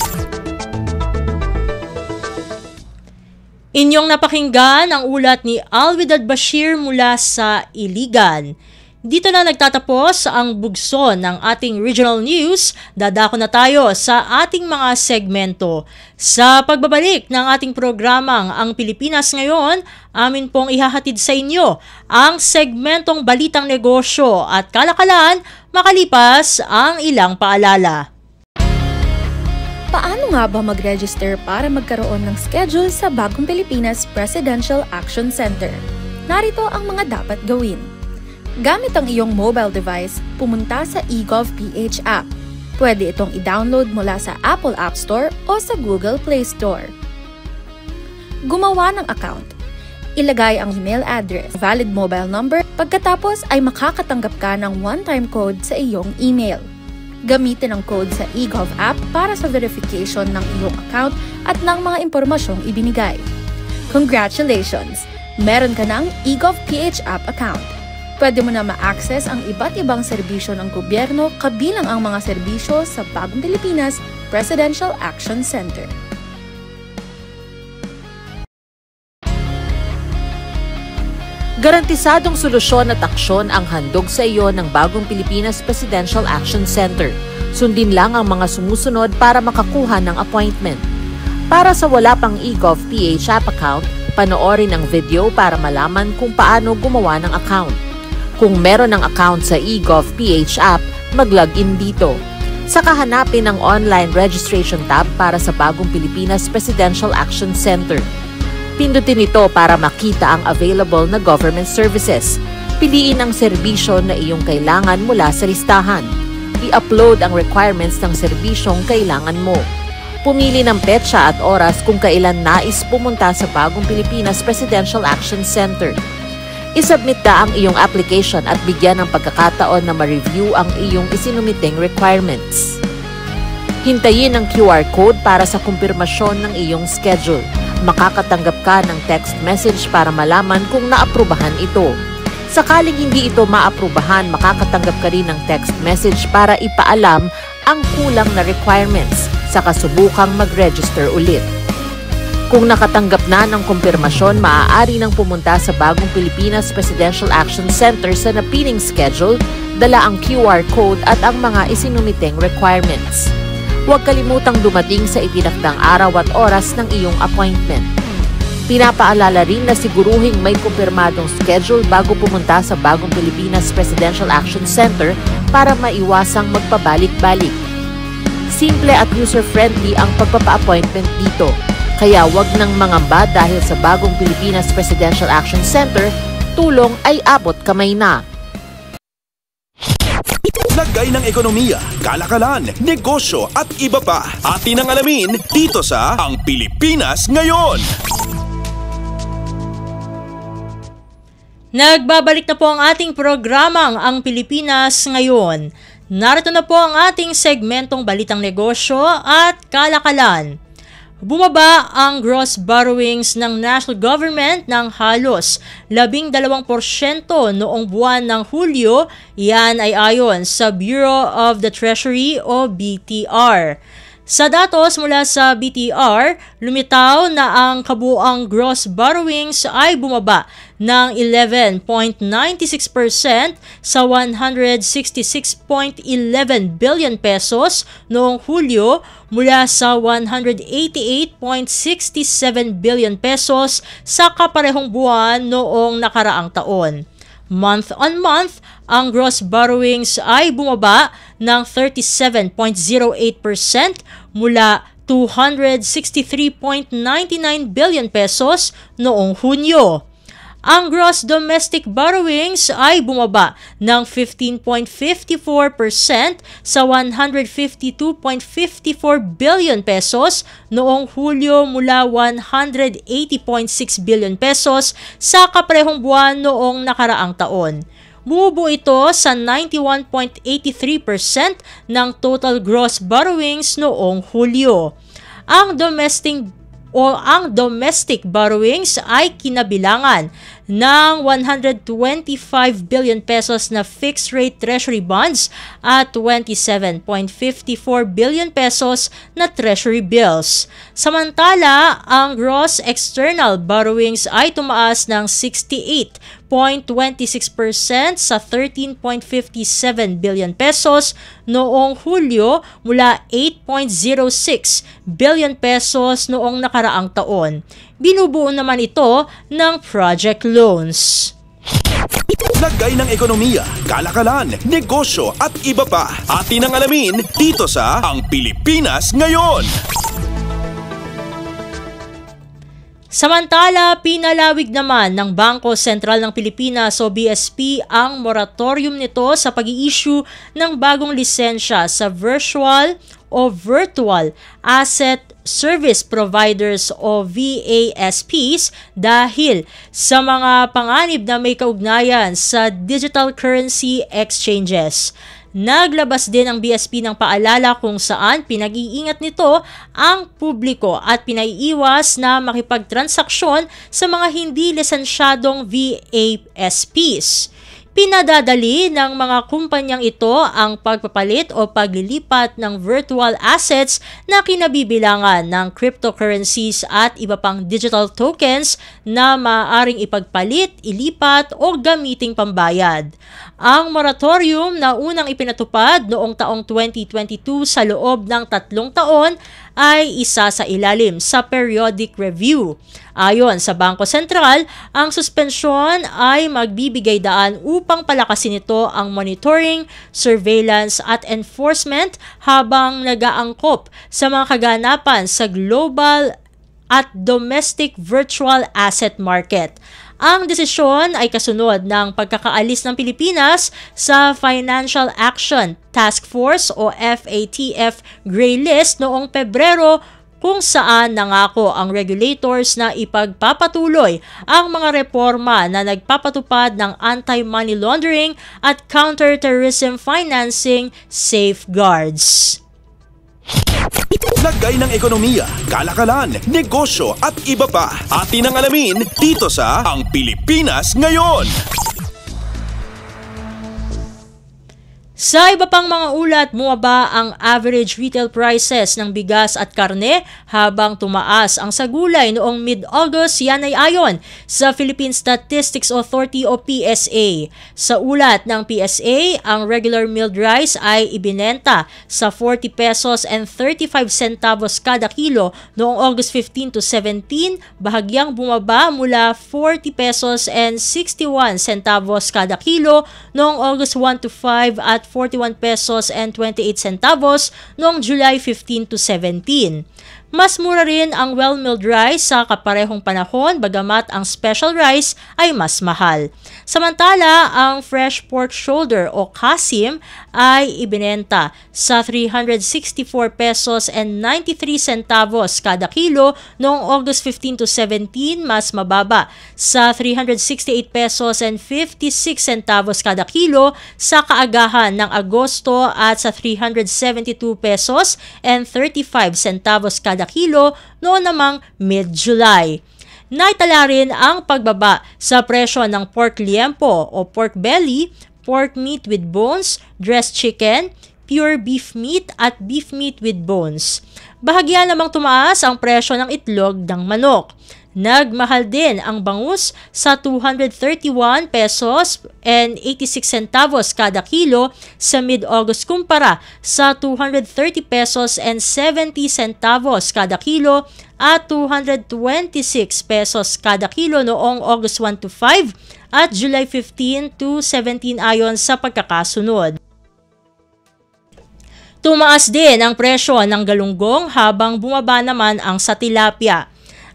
Inyong napakinggan ang ulat ni Alvidad Bashir mula sa Iligan. Dito na nagtatapos ang bugso ng ating regional news. Dadako na tayo sa ating mga segmento. Sa pagbabalik ng ating programang Ang Pilipinas Ngayon, amin pong ihahatid sa inyo ang segmentong Balitang Negosyo at Kalakalan makalipas ang ilang paalala. Paano nga ba mag-register para magkaroon ng schedule sa Bagong Pilipinas Presidential Action Center? Narito ang mga dapat gawin. Gamit ang iyong mobile device, pumunta sa eGov.ph app. Pwede itong i-download mula sa Apple App Store o sa Google Play Store. Gumawa ng account. Ilagay ang email address, valid mobile number, pagkatapos ay makakatanggap ka ng one-time code sa iyong email. Gamitin ang code sa eGov app para sa verification ng iyong account at ng mga impormasyong ibinigay. Congratulations! Meron ka ng eGov.ph app account. Pwede mo na ma-access ang iba't ibang serbisyo ng gobyerno kabilang ang mga serbisyo sa Bagong Pilipinas Presidential Action Center. Garantisadong solusyon at aksyon ang handog sa iyo ng Bagong Pilipinas Presidential Action Center. Sundin lang ang mga sumusunod para makakuha ng appointment. Para sa wala pang eGov.ph app account, panoorin ang video para malaman kung paano gumawa ng account. Kung meron ng account sa eGov.ph app, mag-login dito. Saka hanapin ang online registration tab para sa Bagong Pilipinas Presidential Action Center. Pindutin ito para makita ang available na government services. Piliin ang serbisyo na iyong kailangan mula sa listahan. I-upload ang requirements ng serbisyong kailangan mo. Pumili ng petsa at oras kung kailan nais pumunta sa Bagong Pilipinas Presidential Action Center. I-submit na ang iyong application at bigyan ng pagkakataon na ma-review ang iyong isinumiteng requirements. Hintayin ang QR code para sa kumpirmasyon ng iyong schedule. Makakatanggap ka ng text message para malaman kung naaprubahan ito. Sakaling hindi ito maaprubahan, makakatanggap ka rin ng text message para ipaalam ang kulang na requirements sa kasubukang mag-register ulit. Kung nakatanggap na ng kumpirmasyon, maaari nang pumunta sa Bagong Pilipinas Presidential Action Center sa napiling schedule, dala ang QR code at ang mga isinumiteng requirements. Huwag kalimutang dumating sa itinakdang araw at oras ng iyong appointment. Pinapaalala rin na siguruhing may kumpirmadong schedule bago pumunta sa Bagong Pilipinas Presidential Action Center para maiwasang magpabalik-balik. simple at user-friendly ang pagpapa-appointment dito. Kaya wag nang mangamba dahil sa bagong Pilipinas Presidential Action Center, tulong ay abot kamay na. Lagay ng ekonomiya, kalakalan, negosyo at iba pa. Atin ang alamin dito sa Ang Pilipinas Ngayon. Nagbabalik na po ang ating programang Ang Pilipinas Ngayon. Narito na po ang ating segmentong Balitang Negosyo at Kalakalan. Bumaba ang gross borrowings ng national government ng halos 12% noong buwan ng Hulyo. Yan ay ayon sa Bureau of the Treasury o BTR. Sa datos mula sa BTR, lumitaw na ang kabuuang gross borrowings ay bumaba ng 11.96% sa 166.11 billion pesos noong Hulyo mula sa 188.67 billion pesos sa kaparehong buwan noong nakaraang taon. Month-on-month, ang gross borrowings ay bumaba ng 37.08% mula 263.99 billion pesos noong Hunyo. Ang gross domestic borrowings ay bumaba ng 15.54% sa 152.54 billion pesos noong Hulyo mula 180.6 billion pesos sa kaparehong buwan noong nakaraang taon. Bumubuo ito sa 91.83% ng total gross borrowings noong Hulyo. Ang domestic borrowings ay kinabilangan ng 125 billion pesos na fixed rate treasury bonds at 27.54 billion pesos na treasury bills. Samantala, ang gross external borrowings ay tumaas ng 68.26% sa 13.57 billion pesos noong Hulyo mula 8.06 billion pesos noong nakaraang taon. Binubuo naman ito ng project loans. Lagay ng ekonomiya, kalakalan, negosyo at iba pa. Atin ang alamin dito sa Ang Pilipinas Ngayon. Samantala, pinalawig naman ng Bangko Sentral ng Pilipinas o BSP ang moratorium nito sa pag-i-issue ng bagong lisensya sa virtual asset service providers o VASPs dahil sa mga panganib na may kaugnayan sa digital currency exchanges. Naglabas din ang BSP ng paalala kung saan pinag-iingat nito ang publiko at pinaiiwas na makipagtransaksyon sa mga hindi lisensyadong VASPs. Pinadadali ng mga kumpanyang ito ang pagpapalit o paglilipat ng virtual assets na kinabibilangan ng cryptocurrencies at iba pang digital tokens na maaaring ipagpalit, ilipat o gamiting pambayad. Ang moratorium na unang ipinatupad noong taong 2022 sa loob ng 3 taon ay isa sa ilalim sa periodic review. Ayon sa Bangko Sentral, ang suspensyon ay magbibigay daan upang palakasin ito ang monitoring, surveillance at enforcement habang nag-aangkop sa mga kaganapan sa global at domestic virtual asset market. Ang desisyon ay kasunod ng pagkakaalis ng Pilipinas sa Financial Action Task Force o FATF Gray List noong Pebrero, kung saan nangako ang regulators na ipagpapatuloy ang mga reforma na nagpapatupad ng anti-money laundering at counter-terrorism financing safeguards. Lagay ng ekonomiya, kalakalan, negosyo at iba pa. Atin ang alamin dito sa Ang Pilipinas Ngayon. Sa iba pang mga ulat, bumaba ang average retail prices ng bigas at karne habang tumaas ang sa gulay noong mid-August. Yan ay ayon sa Philippine Statistics Authority o PSA. Sa ulat ng PSA, ang regular milled rice ay ibinenta sa 40 pesos and 35 centavos kada kilo noong August 15 to 17, bahagyang bumaba mula 40 pesos and 61 centavos kada kilo noong August 1 to 5 at 41 pesos and 28 centavos noong July 15 to 17. Mas mura rin ang well-milled rice sa kaparehong panahon bagamat ang special rice ay mas mahal. Samantala, ang fresh pork shoulder o kasim ay ibinenta sa 364 pesos and 93 centavos kada kilo noong August 15 to 17, mas mababa sa 368 pesos and 56 centavos kada kilo sa kaagahan ng Agosto at sa 372 pesos and 35 centavos kada kilo noon namang mid-July. Naitala rin ang pagbaba sa presyo ng pork liempo o pork belly, pork meat with bones, dressed chicken, pure beef meat at beef meat with bones. Bahagya namang tumaas ang presyo ng itlog ng manok. Nagmahal din ang bangus sa 231 pesos and 86 centavos kada kilo sa mid-August kumpara sa 230 pesos and 70 centavos kada kilo at 226 pesos kada kilo noong August 1 to 5 at July 15 to 17 ayon sa pagkakasunod. Tumaas din ang presyo ng galunggong habang bumaba naman ang sa tilapia.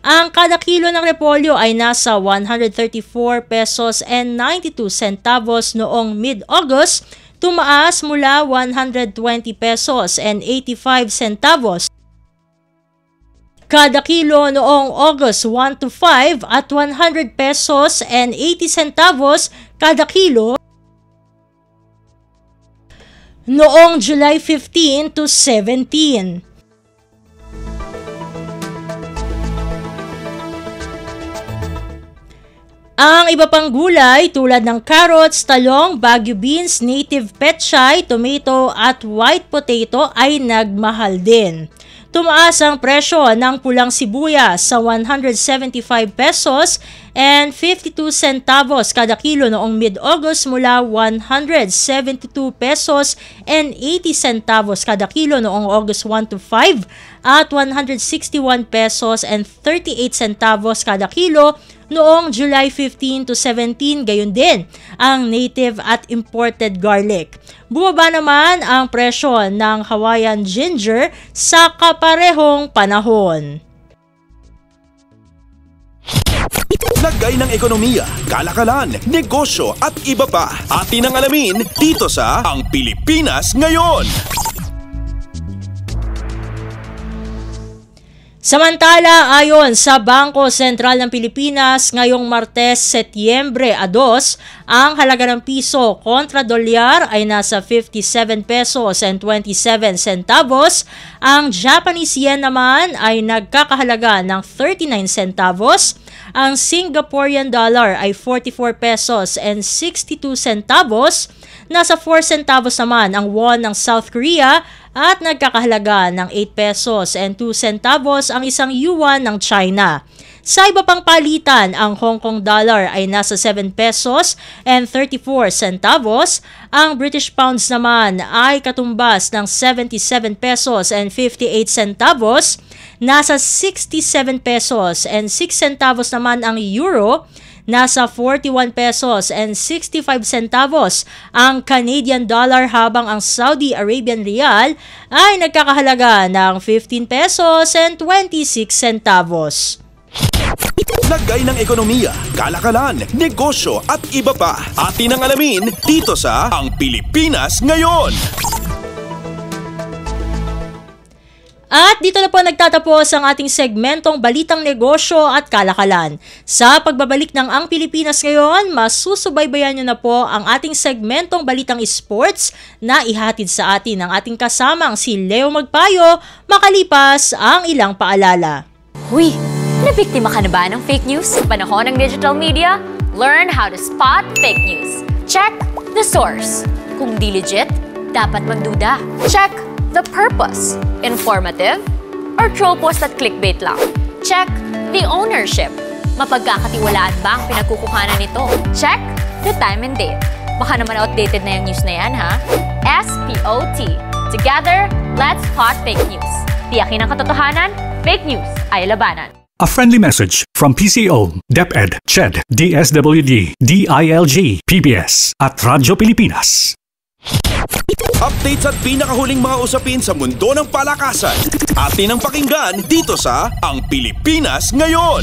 Ang kada kilo ng repolyo ay nasa 134 pesos and 92 centavos noong mid-August, tumaas mula 120 pesos and 85 centavos kada kilo noong August 1 to 5 at 100 pesos and 80 centavos kada kilo noong July 15 to 17. Ang iba pang gulay tulad ng carrots, talong, Baguio beans, native petchay, tomato at white potato ay nagmahal din. Tumaas ang presyo ng pulang sibuyas sa 175 pesos and 52 centavos kada kilo noong mid-August mula 172 pesos and 80 centavos kada kilo noong August 1 to 5 at 161 pesos and 38 centavos kada kilo noong July 15 to 17, gayon din ang native at imported garlic. Bumaba naman ang presyo ng Hawaiian ginger sa kaparehong panahon. Lagay ng ekonomiya, kalakalan, negosyo at iba pa. Atin ang alamin dito sa Ang Pilipinas Ngayon. Samantala, ayon sa Bangko Sentral ng Pilipinas, ngayong Martes, Setyembre 2, ang halaga ng piso kontra dolyar ay nasa 57 pesos and 27 centavos. Ang Japanese yen naman ay nagkakahalaga ng 39 centavos. Ang Singaporean dollar ay 44 pesos and 62 centavos. Nasa 4 centavos naman ang won ng South Korea at nagkakahalaga ng 8 pesos and 2 centavos ang isang yuan ng China. Sa iba pang palitan, ang Hong Kong dollar ay nasa 7 pesos and 34 centavos. Ang British pounds naman ay katumbas ng 77 pesos and 58 centavos. Nasa 67 pesos and 6 centavos naman ang euro. Nasa 41 pesos and 65 centavos ang Canadian dollar habang ang Saudi Arabian rial ay nagkakahalaga ng 15 pesos and 26 centavos. Lagay ng ekonomiya, kalakalan, negosyo at iba pa. Atin ang alamin dito sa Ang Pilipinas Ngayon. At dito na po nagtatapos ang ating segmentong Balitang Negosyo at Kalakalan. Sa pagbabalik ng Ang Pilipinas Ngayon, masusubaybayan nyo na po ang ating segmentong Balitang Sports na ihatid sa atin ng ating kasamang si Leo Magpayo makalipas ang ilang paalala. Huy, nabiktima ka na ba ng fake news sa panahon ng digital media? Learn how to spot fake news. Check the source. Kung di legit, dapat magduda. Check the purpose. Informative or troll post at clickbait lang. Check the ownership. Mapagkakatiwalaan ba ang pinagkukuhanan nito? Check the time and date. Baka naman outdated na yung news na yan, ha? SPOT. Together, let's spot fake news. Tiyakin ang katotohanan, fake news ay labanan. A friendly message from PCO, DepEd, CHED, DSWD, DILG, PBS at Radyo Pilipinas. Updates at pinakahuling mga usapin sa mundo ng palakasan. Atin ang pakinggan dito sa Ang Pilipinas Ngayon.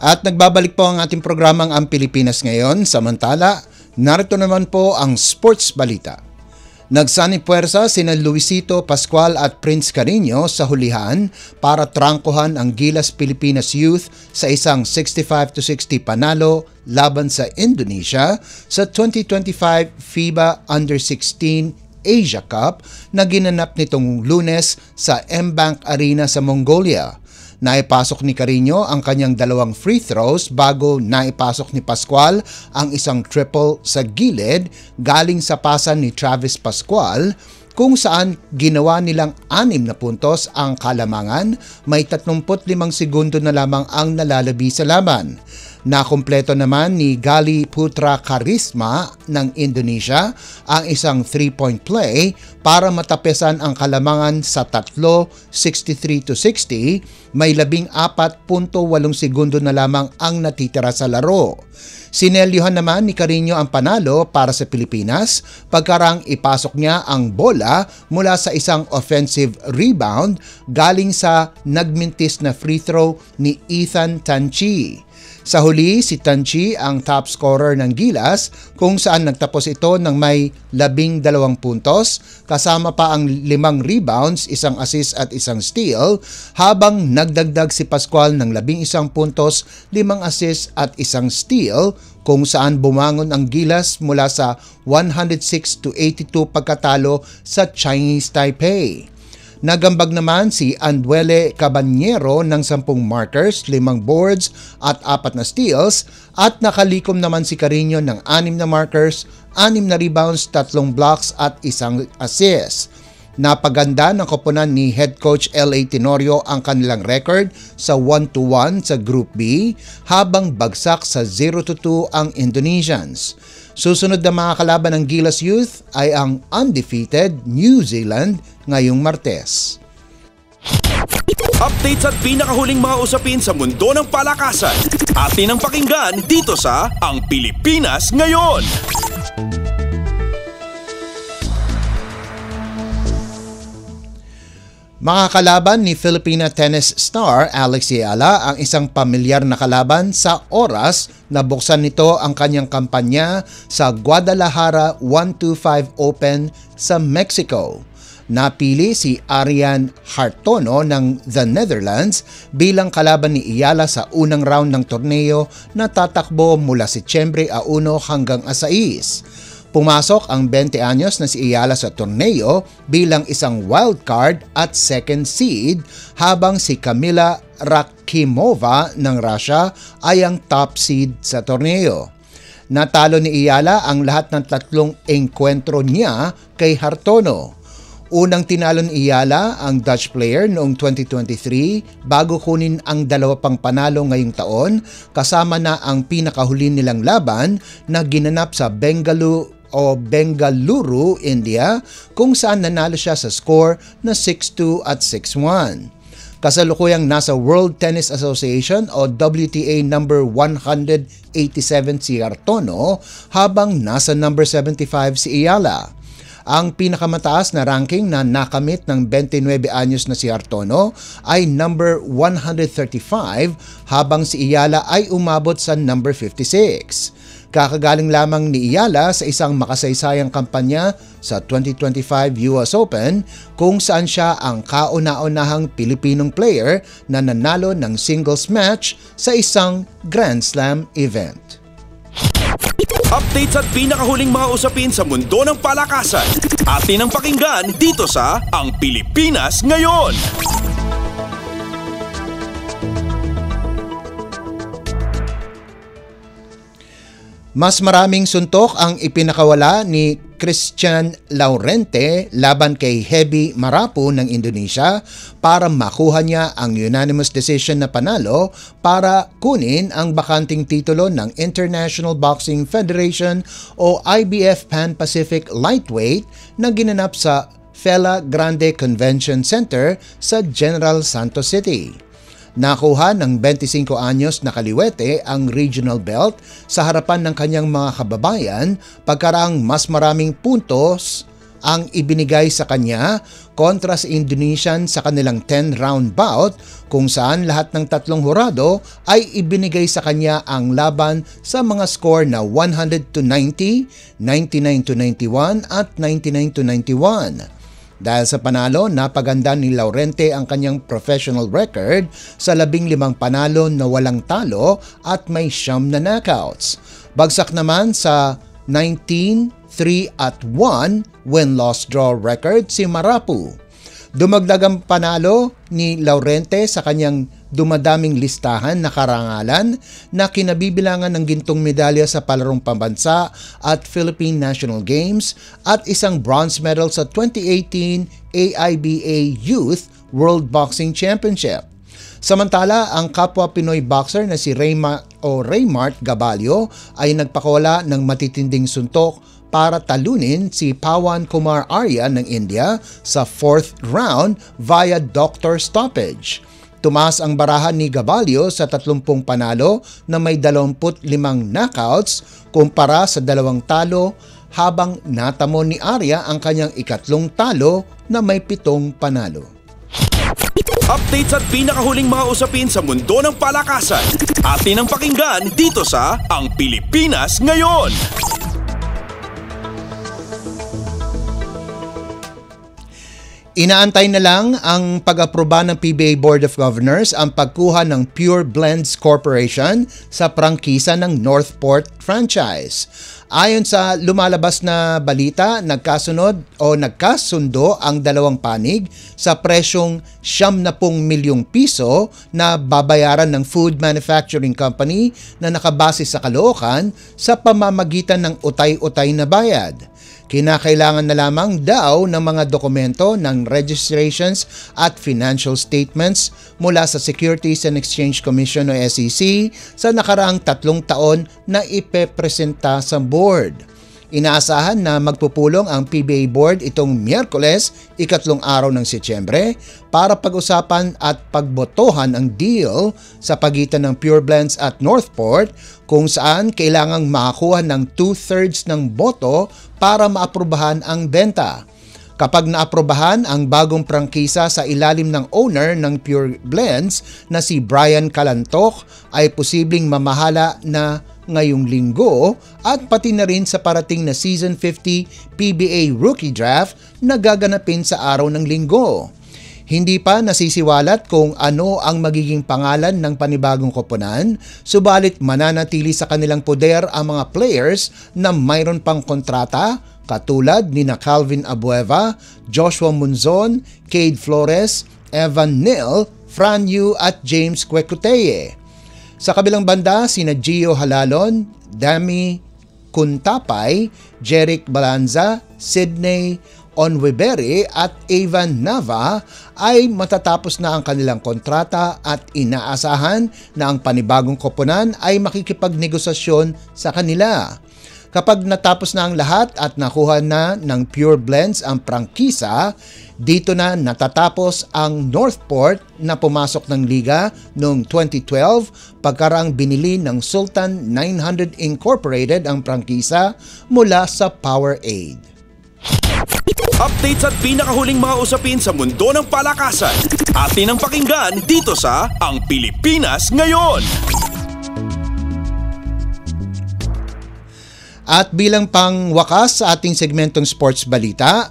At nagbabalik po ang ating programang Ang Pilipinas Ngayon. Samantala, narito naman po ang sports balita. Nagsanipuwersa sina Luisito Pascual at Prince Carreño sa hulihan para trangkuhan ang Gilas Pilipinas Youth sa isang 65-60 panalo laban sa Indonesia sa 2025 FIBA Under-16 Asia Cup na ginanap nitong Lunes sa M-Bank Arena sa Mongolia. Naipasok ni Carreño ang kanyang 2 free throws bago naipasok ni Pascual ang isang triple sa gilid galing sa pasan ni Travis Pascual kung saan ginawa nilang 6 na puntos ang kalamangan, may 35 segundo na lamang ang nalalabi sa laban. Nakumpleto naman ni Gali Putra Karisma ng Indonesia ang isang 3-point play para matapesan ang kalamangan sa 63-60, may 14.8 segundo na lamang ang natitira sa laro. Sinelyohan naman ni Carreño ang panalo para sa Pilipinas pagkarang ipasok niya ang bola mula sa isang offensive rebound galing sa nagmintis na free throw ni Ethan Tanchi. Sa huli, si Tanchi ang top scorer ng Gilas kung saan nagtapos ito ng may 12 puntos kasama pa ang 5 rebounds, 1 assist at 1 steal habang nagdagdag si Pascual ng 11 puntos, 5 assist at 1 steal kung saan bumangon ang Gilas mula sa 106-82 pagkatalo sa Chinese Taipei. Nagambag naman si Anduele Cabanyero ng 10 markers, 5 boards at 4 na steals at nakalikom naman si Carreño ng 6 na markers, 6 na rebounds, 3 blocks at 1 assist. Napaganda ng koponan ni head coach L.A. Tenorio ang kanilang record sa 1-1 sa Group B habang bagsak sa 0-2 ang Indonesians. Susunod na mga kalaban ng Gilas Youth ay ang undefeated New Zealand ngayong Martes. Updates at pinakahuling mga usapin sa mundo ng palakasan. Atin ang pakinggan dito sa Ang Pilipinas Ngayon. Mga kalaban ni Filipina tennis star Alex Ayala ang isang pamilyar na kalaban sa oras na buksan nito ang kanyang kampanya sa Guadalajara 125 Open sa Mexico. Napili si Arian Hartono ng The Netherlands bilang kalaban ni Ayala sa unang round ng torneo na tatakbo mula Setyembre 1 hanggang 6. Pumasok ang 20 anyos na si Ayala sa torneo bilang isang wildcard at second seed habang si Kamila Rakimova ng Russia ay ang top seed sa torneo. Natalo ni Ayala ang lahat ng 3 engkwentro niya kay Hartono. Unang tinalo ni Ayala ang Dutch player noong 2023 bago kunin ang 2 pang panalo ngayong taon kasama na ang pinakahuli nilang laban na ginanap sa Bengaluru, India, kung saan nanalo siya sa score na 6-2 at 6-1. Kasalukuyang nasa World Tennis Association o WTA number 187 si Hartono habang nasa number 75 si Ayala. Ang pinakamataas na ranking na nakamit ng 29 anyos na si Hartono ay number 135 habang si Ayala ay umabot sa number 56. Kakagaling lamang ni Ayala sa isang makasaysayang kampanya sa 2025 US Open kung saan siya ang kauna-unahang Pilipinong player na nanalo ng singles match sa isang Grand Slam event. Updates at pinakahuling mga usapin sa mundo ng palakasan. Atin ang pakinggan dito sa Ang Pilipinas Ngayon. Mas maraming suntok ang ipinakawala ni Christian Laurente laban kay Hebi Marapu ng Indonesia para makuha niya ang unanimous decision na panalo para kunin ang bakanting titulo ng International Boxing Federation o IBF Pan-Pacific Lightweight na ginanap sa Fela Grande Convention Center sa General Santos City. Nakuha ng 25 anyos na kaliwete ang regional belt sa harapan ng kanyang mga kababayan pagkaraang mas maraming puntos ang ibinigay sa kanya kontra sa Indonesian sa kanilang 10-round bout kung saan lahat ng tatlong hurado ay ibinigay sa kanya ang laban sa mga score na 100-90, 99-91 at 99-91. Dahil sa panalo, napaganda ni Laurente ang kanyang professional record sa 15 panalo na walang talo at may 9 na knockouts. Bagsak naman sa 19-3-1 win-loss draw record si Marapu. Dumagdag ang panalo ni Laurente sa kanyang dumadaming listahan na karangalan na kinabibilangan ng gintong medalya sa palarong pambansa at Philippine National Games at isang bronze medal sa 2018 AIBA Youth World Boxing Championship. Samantala, ang kapwa Pinoy boxer na si Raymart Gabalio ay nagpakawala ng matitinding suntok para talunin si Pawan Kumar Arya ng India sa 4th round via doctor stoppage. Tumaas ang barahan ni Gabalio sa 30 panalo na may 25 knockouts kumpara sa 2 talo habang natamo ni Arya ang kanyang ikatlong talo na may 7 panalo. Updates at pinakahuling mga usapin sa mundo ng palakasan. Atin ang pakinggan dito sa Ang Pilipinas Ngayon. Inaantay na lang ang pag-aproba ng PBA Board of Governors ang pagkuha ng Pure Blends Corporation sa prangkisa ng Northport franchise. Ayon sa lumalabas na balita, nagkasundo ang dalawang panig sa presyong 70 milyong piso na babayaran ng food manufacturing company na nakabase sa Caloocan sa pamamagitan ng utay-utay na bayad. Kinakailangan na lamang daw ng mga dokumento ng registrations at financial statements mula sa Securities and Exchange Commission o SEC sa nakaraang 3 taon na ipepresenta sa board. Inaasahan na magpupulong ang PBA Board itong Miyerkules, 2 araw ng Setyembre, para pag-usapan at pagbotohan ang deal sa pagitan ng Pure Blends at Northport kung saan kailangang makakuha ng 2/3 ng boto para maaprubahan ang benta. Kapag naaprubahan ang bagong prangkisa sa ilalim ng owner ng Pure Blends na si Brian Calantoc ay posibleng mamahala na ngayong linggo at pati na rin sa parating na Season 50 PBA Rookie Draft na gaganapin sa araw ng linggo. Hindi pa nasisiwalat kung ano ang magiging pangalan ng panibagong koponan, subalit mananatili sa kanilang poder ang mga players na mayroon pang kontrata katulad ni na Calvin Abueva, Joshua Munzon, Cade Flores, Evan Neal, Fran Yu at James Kwekuteye. Sa kabilang banda, sina Gio Halalon, Dami Kuntapay, Jeric Balanza, Sydney Onwebere at Evan Nava ay matatapos na ang kanilang kontrata at inaasahan na ang panibagong koponan ay makikipagnegosasyon sa kanila. Kapag natapos na ang lahat at nakuha na ng Pure Blends ang prangkisa, dito na natatapos ang Northport na pumasok ng liga noong 2012 pagkaraang binili ng Sultan 900 Incorporated ang prangkisa mula sa Powerade. Updates at pinakahuling mga usapin sa mundo ng palakasan. Atin ang pakinggan dito sa Ang Pilipinas Ngayon. At bilang pangwakas sa ating segmentong sports balita,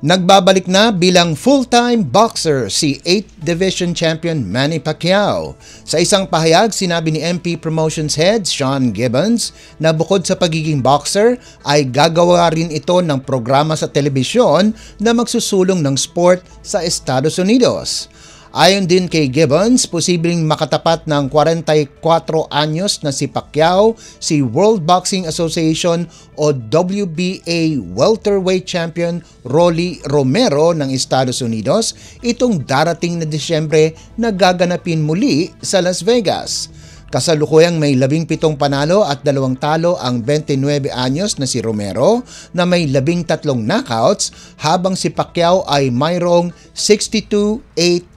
nagbabalik na bilang full-time boxer si 8th Division Champion Manny Pacquiao. Sa isang pahayag, sinabi ni MP Promotions Head Sean Gibbons na bukod sa pagiging boxer ay gagawa rin ito ng programa sa telebisyon na magsusulong ng sport sa Estados Unidos. Ayon din kay Gibbons, posibleng makatapat ng 44 anyos na si Pacquiao si World Boxing Association o WBA welterweight champion Rolly Romero ng Estados Unidos itong darating na Disyembre na gaganapin muli sa Las Vegas. Kasalukuyang may 17 panalo at 2 talo ang 29 anyos na si Romero na may 13 knockouts habang si Pacquiao ay mayroong 62-8-13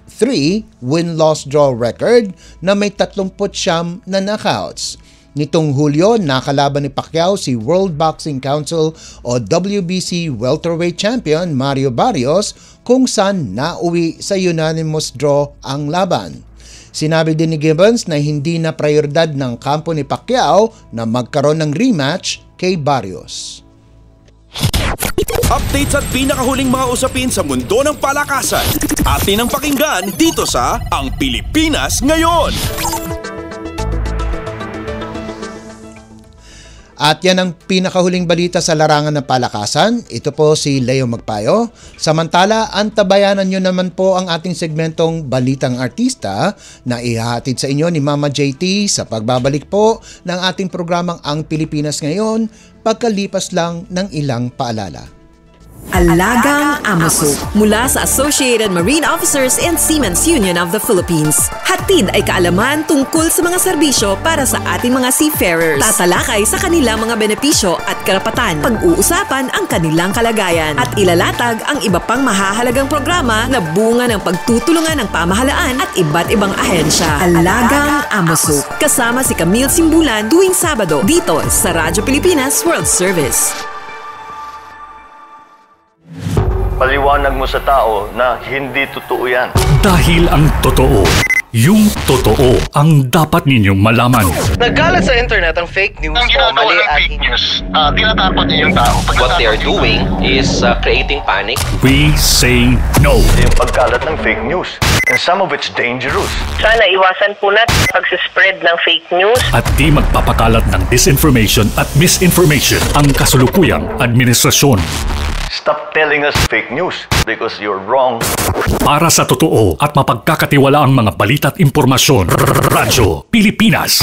win-loss draw record na may 39 na knockouts. Nitong Hulyo, nakalaban ni Pacquiao si World Boxing Council o WBC welterweight champion Mario Barrios kung saan nauwi sa unanimous draw ang laban. Sinabi din ni Gibbons na hindi na prioridad ng kampo ni Pacquiao na magkaroon ng rematch kay Barrios. Updates at pinakahuling mga usapin sa mundo ng palakasan. Atin ang pakinggan dito sa Ang Pilipinas Ngayon. At yan ang pinakahuling balita sa larangan ng palakasan. Ito po si Leo Magpayo. Samantala, antabayanan nyo naman po ang ating segmentong Balitang Artista na ihahatid sa inyo ni Mama JT sa pagbabalik po ng ating programang Ang Pilipinas Ngayon pagkalipas lang ng ilang paalala. Alagang Amoso mula sa Associated Marine Officers and Seamen's Union of the Philippines. Hatid ay kaalaman tungkol sa mga serbisyo para sa ating mga seafarers. Tatalakay sa kanilang mga benepisyo at karapatan. Pag-uusapan ang kanilang kalagayan at ilalatag ang iba pang mahahalagang programa na bunga ng pagtutulungan ng pamahalaan at iba't ibang ahensya. Alagang Amoso. Kasama si Camille Simbulan tuwing Sabado dito sa Radyo Pilipinas World Service. Paliwanag mo sa tao na hindi totoo yan. Dahil ang totoo, yung totoo ang dapat ninyong malaman. Nagkalat sa internet ang fake news o mali at fake news. Tinatakot niyo yung tao. What they are doing is creating panic. We say no. Yung pagkalat ng fake news. And some of it's dangerous. Sana iwasan po natin pag-spread ng fake news. At di magpapakalat ng disinformation at misinformation ang kasulukuyang administrasyon. Stop telling us fake news because you're wrong. Para sa totoo at mapagkakatiwalaang mga balita at impormasyon, Radyo Pilipinas.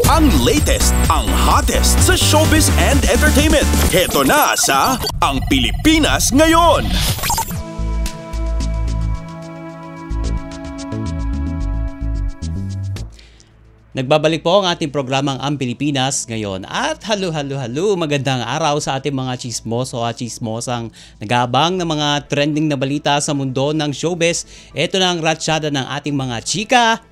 Ang latest, ang hottest sa showbiz and entertainment. Heto na sa Ang Pilipinas Ngayon. Nagbabalik po ang ating programang Ang Pilipinas Ngayon. At halo, magandang araw sa ating mga chismoso at chismosang nag-aabang ng mga trending na balita sa mundo ng showbiz. Ito na ang ratsyada ng ating mga chika.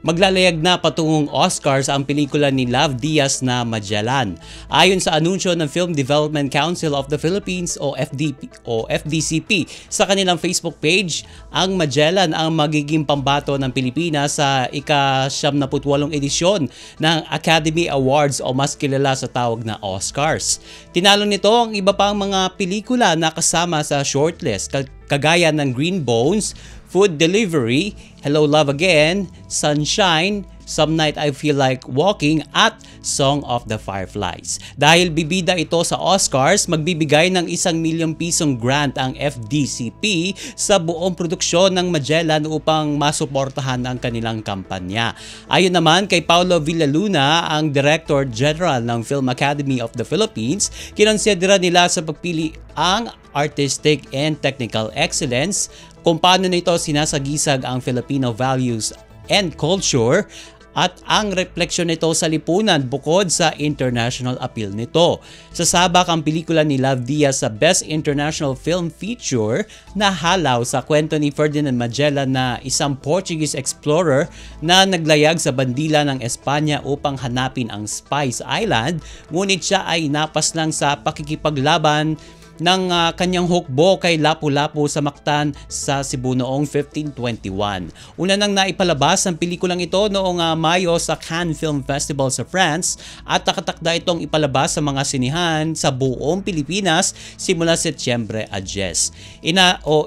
Maglalayag na patungong Oscars ang pelikula ni Lav Diaz na Magellan. Ayon sa anunsyo ng Film Development Council of the Philippines o FDCP sa kanilang Facebook page, ang Magellan ang magiging pambato ng Pilipinas sa ika-78 edisyon ng Academy Awards o mas kilala sa tawag na Oscars. Tinalo nito ang iba pang mga pelikula na kasama sa shortlist kagaya ng Green Bones, Food Delivery, Hello Love Again, Sunshine, Some Night I Feel Like Walking at Song of the Fireflies. Dahil bibida ito sa Oscars, magbibigay ng 1 milyong pisong grant ang FDCP sa buong produksyon ng Magellan upang masuportahan ang kanilang kampanya. Ayon naman kay Paulo Villaluna, ang Director General ng Film Academy of the Philippines, kinonsidera nila sa pagpili ang artistic and technical excellence, kung paano nito sinasagisag ang Filipino values and culture at ang refleksyon nito sa lipunan bukod sa international appeal nito. Sasabak ang pelikula ni Lav Diaz sa Best International Film Feature na halaw sa kwento ni Ferdinand Magellan na isang Portuguese explorer na naglayag sa bandila ng Espanya upang hanapin ang Spice Island, ngunit siya ay napas lang sa pakikipaglaban ng kanyang hukbo kay Lapu-Lapu sa Mactan sa Cebu noong 1521. Una nang naipalabas ang pelikulang ito noong Mayo sa Cannes Film Festival sa France at nakatakda itong ipalabas sa mga sinihan sa buong Pilipinas simula Setyembre a 10.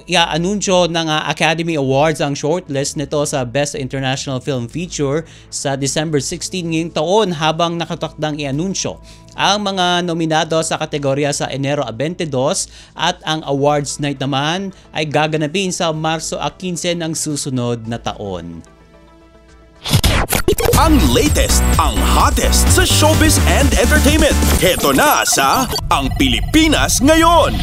Ia-anunsyo ng Academy Awards ang shortlist nito sa Best International Film Feature sa December 16 ngayong taon, habang nakatakdang i-anunsyo ang mga nominado sa kategorya sa Enero 22 at ang awards night naman ay gaganapin sa Marso 15 ng susunod na taon. Ang latest, ang hottest sa showbiz and entertainment. Heto na sa Ang Pilipinas Ngayon.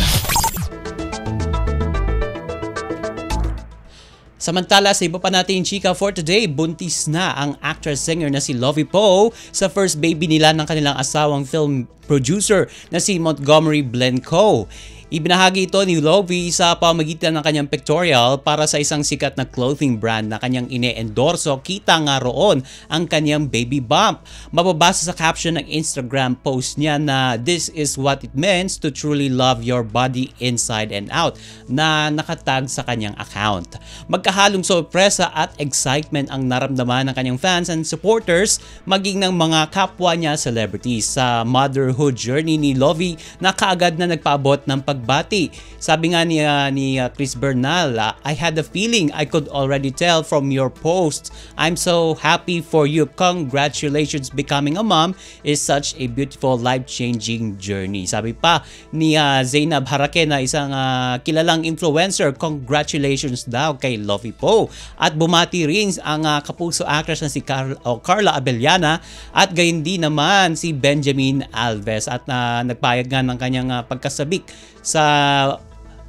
Samantala, sa iba pa natin chika for today, buntis na ang actress-singer na si Lovie Poe sa first baby nila ng kanilang asawang film producer na si Montgomery Blencoe. Ibinahagi ito ni Lovie sa pamamagitan ng kanyang pictorial para sa isang sikat na clothing brand na kanyang ine-endorso. Kita nga roon ang kanyang baby bump. Mababasa sa caption ng Instagram post niya na "This is what it means to truly love your body inside and out" na nakatag sa kanyang account. Magkahalong sorpresa at excitement ang naramdaman ng kanyang fans and supporters maging ng mga kapwa niya celebrities sa motherhood journey ni Lovie na kaagad na nagpaabot ng pagbati. Sabi nga ni Chris Bernal, "I had a feeling I could already tell from your posts. I'm so happy for you. Congratulations, becoming a mom is such a beautiful life-changing journey." Sabi pa ni Zainab Harake na isang kilalang influencer, congratulations daw kay Lovie Po. At bumati rin ang kapuso actress na si Carla Abellana at gayon din naman si Benjamin Alves at nagpayag nga ng kanyang pagkasabik sa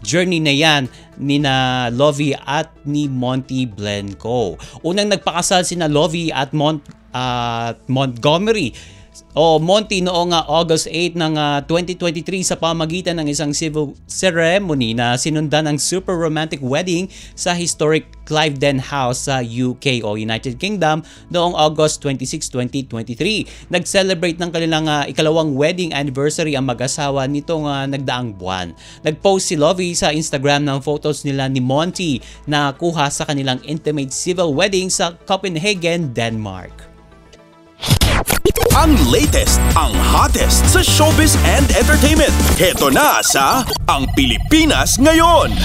journey na yan ni na Lovie at ni Monty Blenco. Unang nagpakasal sina Lovie at Montgomery Monty noong August 8 ng 2023 sa pamagitan ng isang civil ceremony na sinundan ng super romantic wedding sa historic Cliveden House sa UK o United Kingdom noong August 26, 2023. Nag-celebrate ng kanilang ikalawang wedding anniversary ang mag-asawa nitong nagdaang buwan. Nag-post si Lovie sa Instagram ng photos nila ni Monty na kuha sa kanilang intimate civil wedding sa Copenhagen, Denmark. Ang latest, ang hottest sa showbiz and entertainment. Heto na sa Ang Pilipinas Ngayon.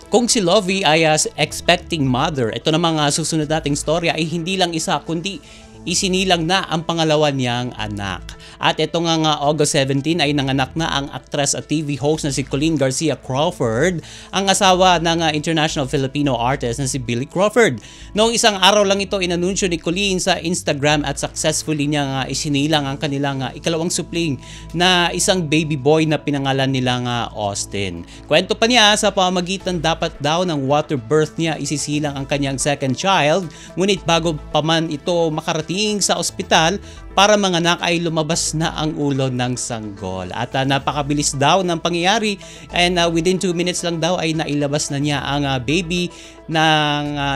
Kung si Lovie ay expecting mother, ito namang susunod nating storya ay hindi lang isa kundi isinilang na ang pangalawa niyang anak. At ito nga August 17 ay nanganak na ang actress at TV host na si Colleen Garcia Crawford, ang asawa ng international Filipino artist na si Billy Crawford. Noong isang araw lang ito inanunsyo ni Colleen sa Instagram at successfully niya isinilang ang kanilang ikalawang supling na isang baby boy na pinangalan nilang Austin. Kwento pa niya sa pamamagitan dapat daw ng water birth niya isisilang ang kanyang second child, ngunit bago pa man ito makarating sa ospital para manganak ay lumabas na ang ulo ng sanggol. At napakabilis daw ng pangyayari and within 2 minutes lang daw ay nailabas na niya ang baby na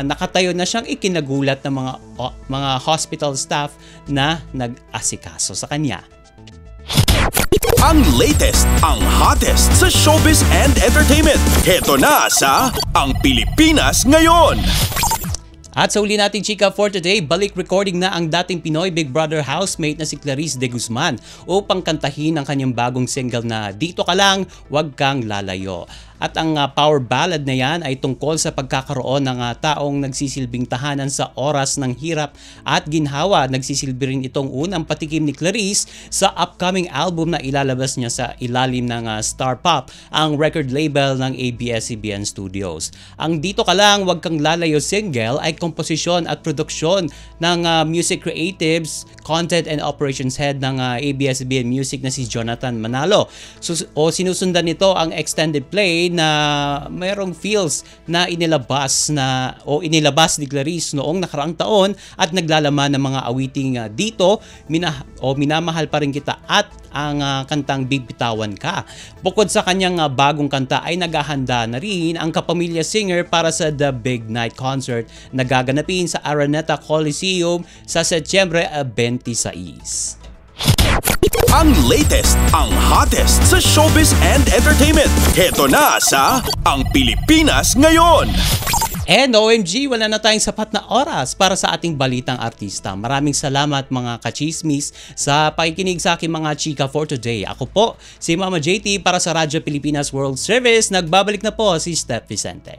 nakatayo na siyang ikinagulat ng mga hospital staff na nag-asikaso sa kanya. Ang latest, ang hottest sa showbiz and entertainment. Heto na sa Ang Pilipinas Ngayon. At sa uli nating chika for today, balik recording na ang dating Pinoy Big Brother housemate na si Clarice De Guzman upang kantahin ang kanyang bagong single na "Dito Ka Lang, Wag Kang Lalayo". At ang power ballad na yan ay tungkol sa pagkakaroon ng taong nagsisilbing tahanan sa oras ng hirap at ginhawa. Nagsisilbi rin itong unang patikim ni Clarice sa upcoming album na ilalabas niya sa ilalim ng Star Pop, ang record label ng ABS-CBN Studios. Ang "Dito Ka Lang, Wag Kang Lalayo" single ay komposisyon at produksyon ng music creatives, content and operations head ng ABS-CBN Music na si Jonathan Manalo. Sinusundan nito ang extended play na mayroong feels na inilabas ni Clarice noong nakaraang taon at naglalaman ng mga awiting "Dito", "Minamahal Pa Rin Kita" at ang kantang "Bibitawan Ka". Bukod sa kanyang bagong kanta ay naghahanda na rin ang kapamilya singer para sa The Big Night concert na gaganapin sa Araneta Coliseum sa Setyembre 26. Ang latest, ang hottest sa showbiz and entertainment. Heto na sa Ang Pilipinas Ngayon. And OMG, wala na tayong sapat na oras para sa ating balitang artista. Maraming salamat mga kachismis sa pakikinig sa aking mga chika for today. Ako po, si Mama JT para sa Radyo Pilipinas World Service. Nagbabalik na po si Steph Vicente.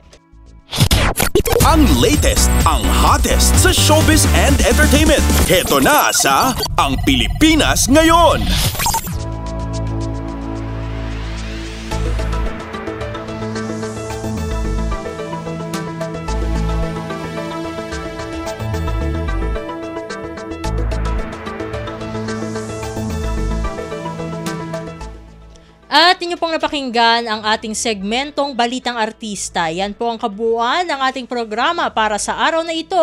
Ang latest, ang hottest sa showbiz and entertainment. Heto na sa Ang Pilipinas Ngayon. At inyo pong napakinggan ang ating segmentong Balitang Artista. Yan po ang kabuuan ng ating programa para sa araw na ito.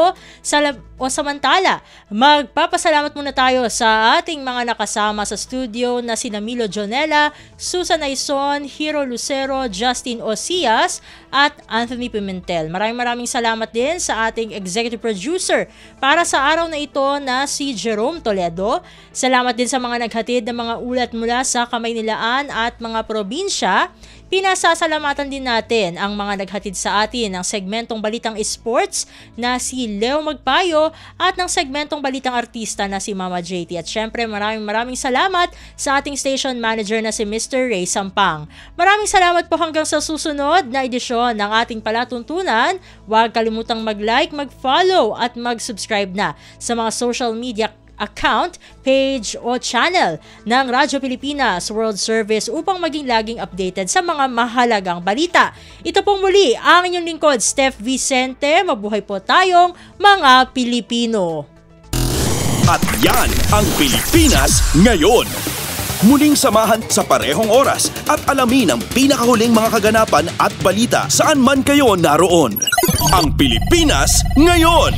O samantala, magpapasalamat muna tayo sa ating mga nakasama sa studio na sina Milo Jonella, Susan Aison, Hiro Lucero, Justin Osias at Anthony Pimentel. Maraming salamat din sa ating executive producer para sa araw na ito na si Jerome Toledo. Salamat din sa mga naghatid ng mga ulat mula sa Kamaynilaan at mga probinsya. Pinasasalamatan din natin ang mga naghatid sa atin ng segmentong Balitang Sports na si Leo Magpayo at ng segmentong Balitang Artista na si Mama JT. At syempre maraming salamat sa ating station manager na si Mr. Ray Sampang. Maraming salamat po hanggang sa susunod na edisyon ng ating palatuntunan. Huwag kalimutang mag-like, mag-follow at mag-subscribe na sa mga social media account, page o channel ng Radyo Pilipinas World Service upang maging laging updated sa mga mahalagang balita. Ito pong muli ang inyong lingkod, Steph Vicente. Mabuhay po tayong mga Pilipino. At yan ang Pilipinas Ngayon. Muling samahan sa parehong oras at alamin ang pinakahuling mga kaganapan at balita saan man kayo naroon. Ang Pilipinas Ngayon.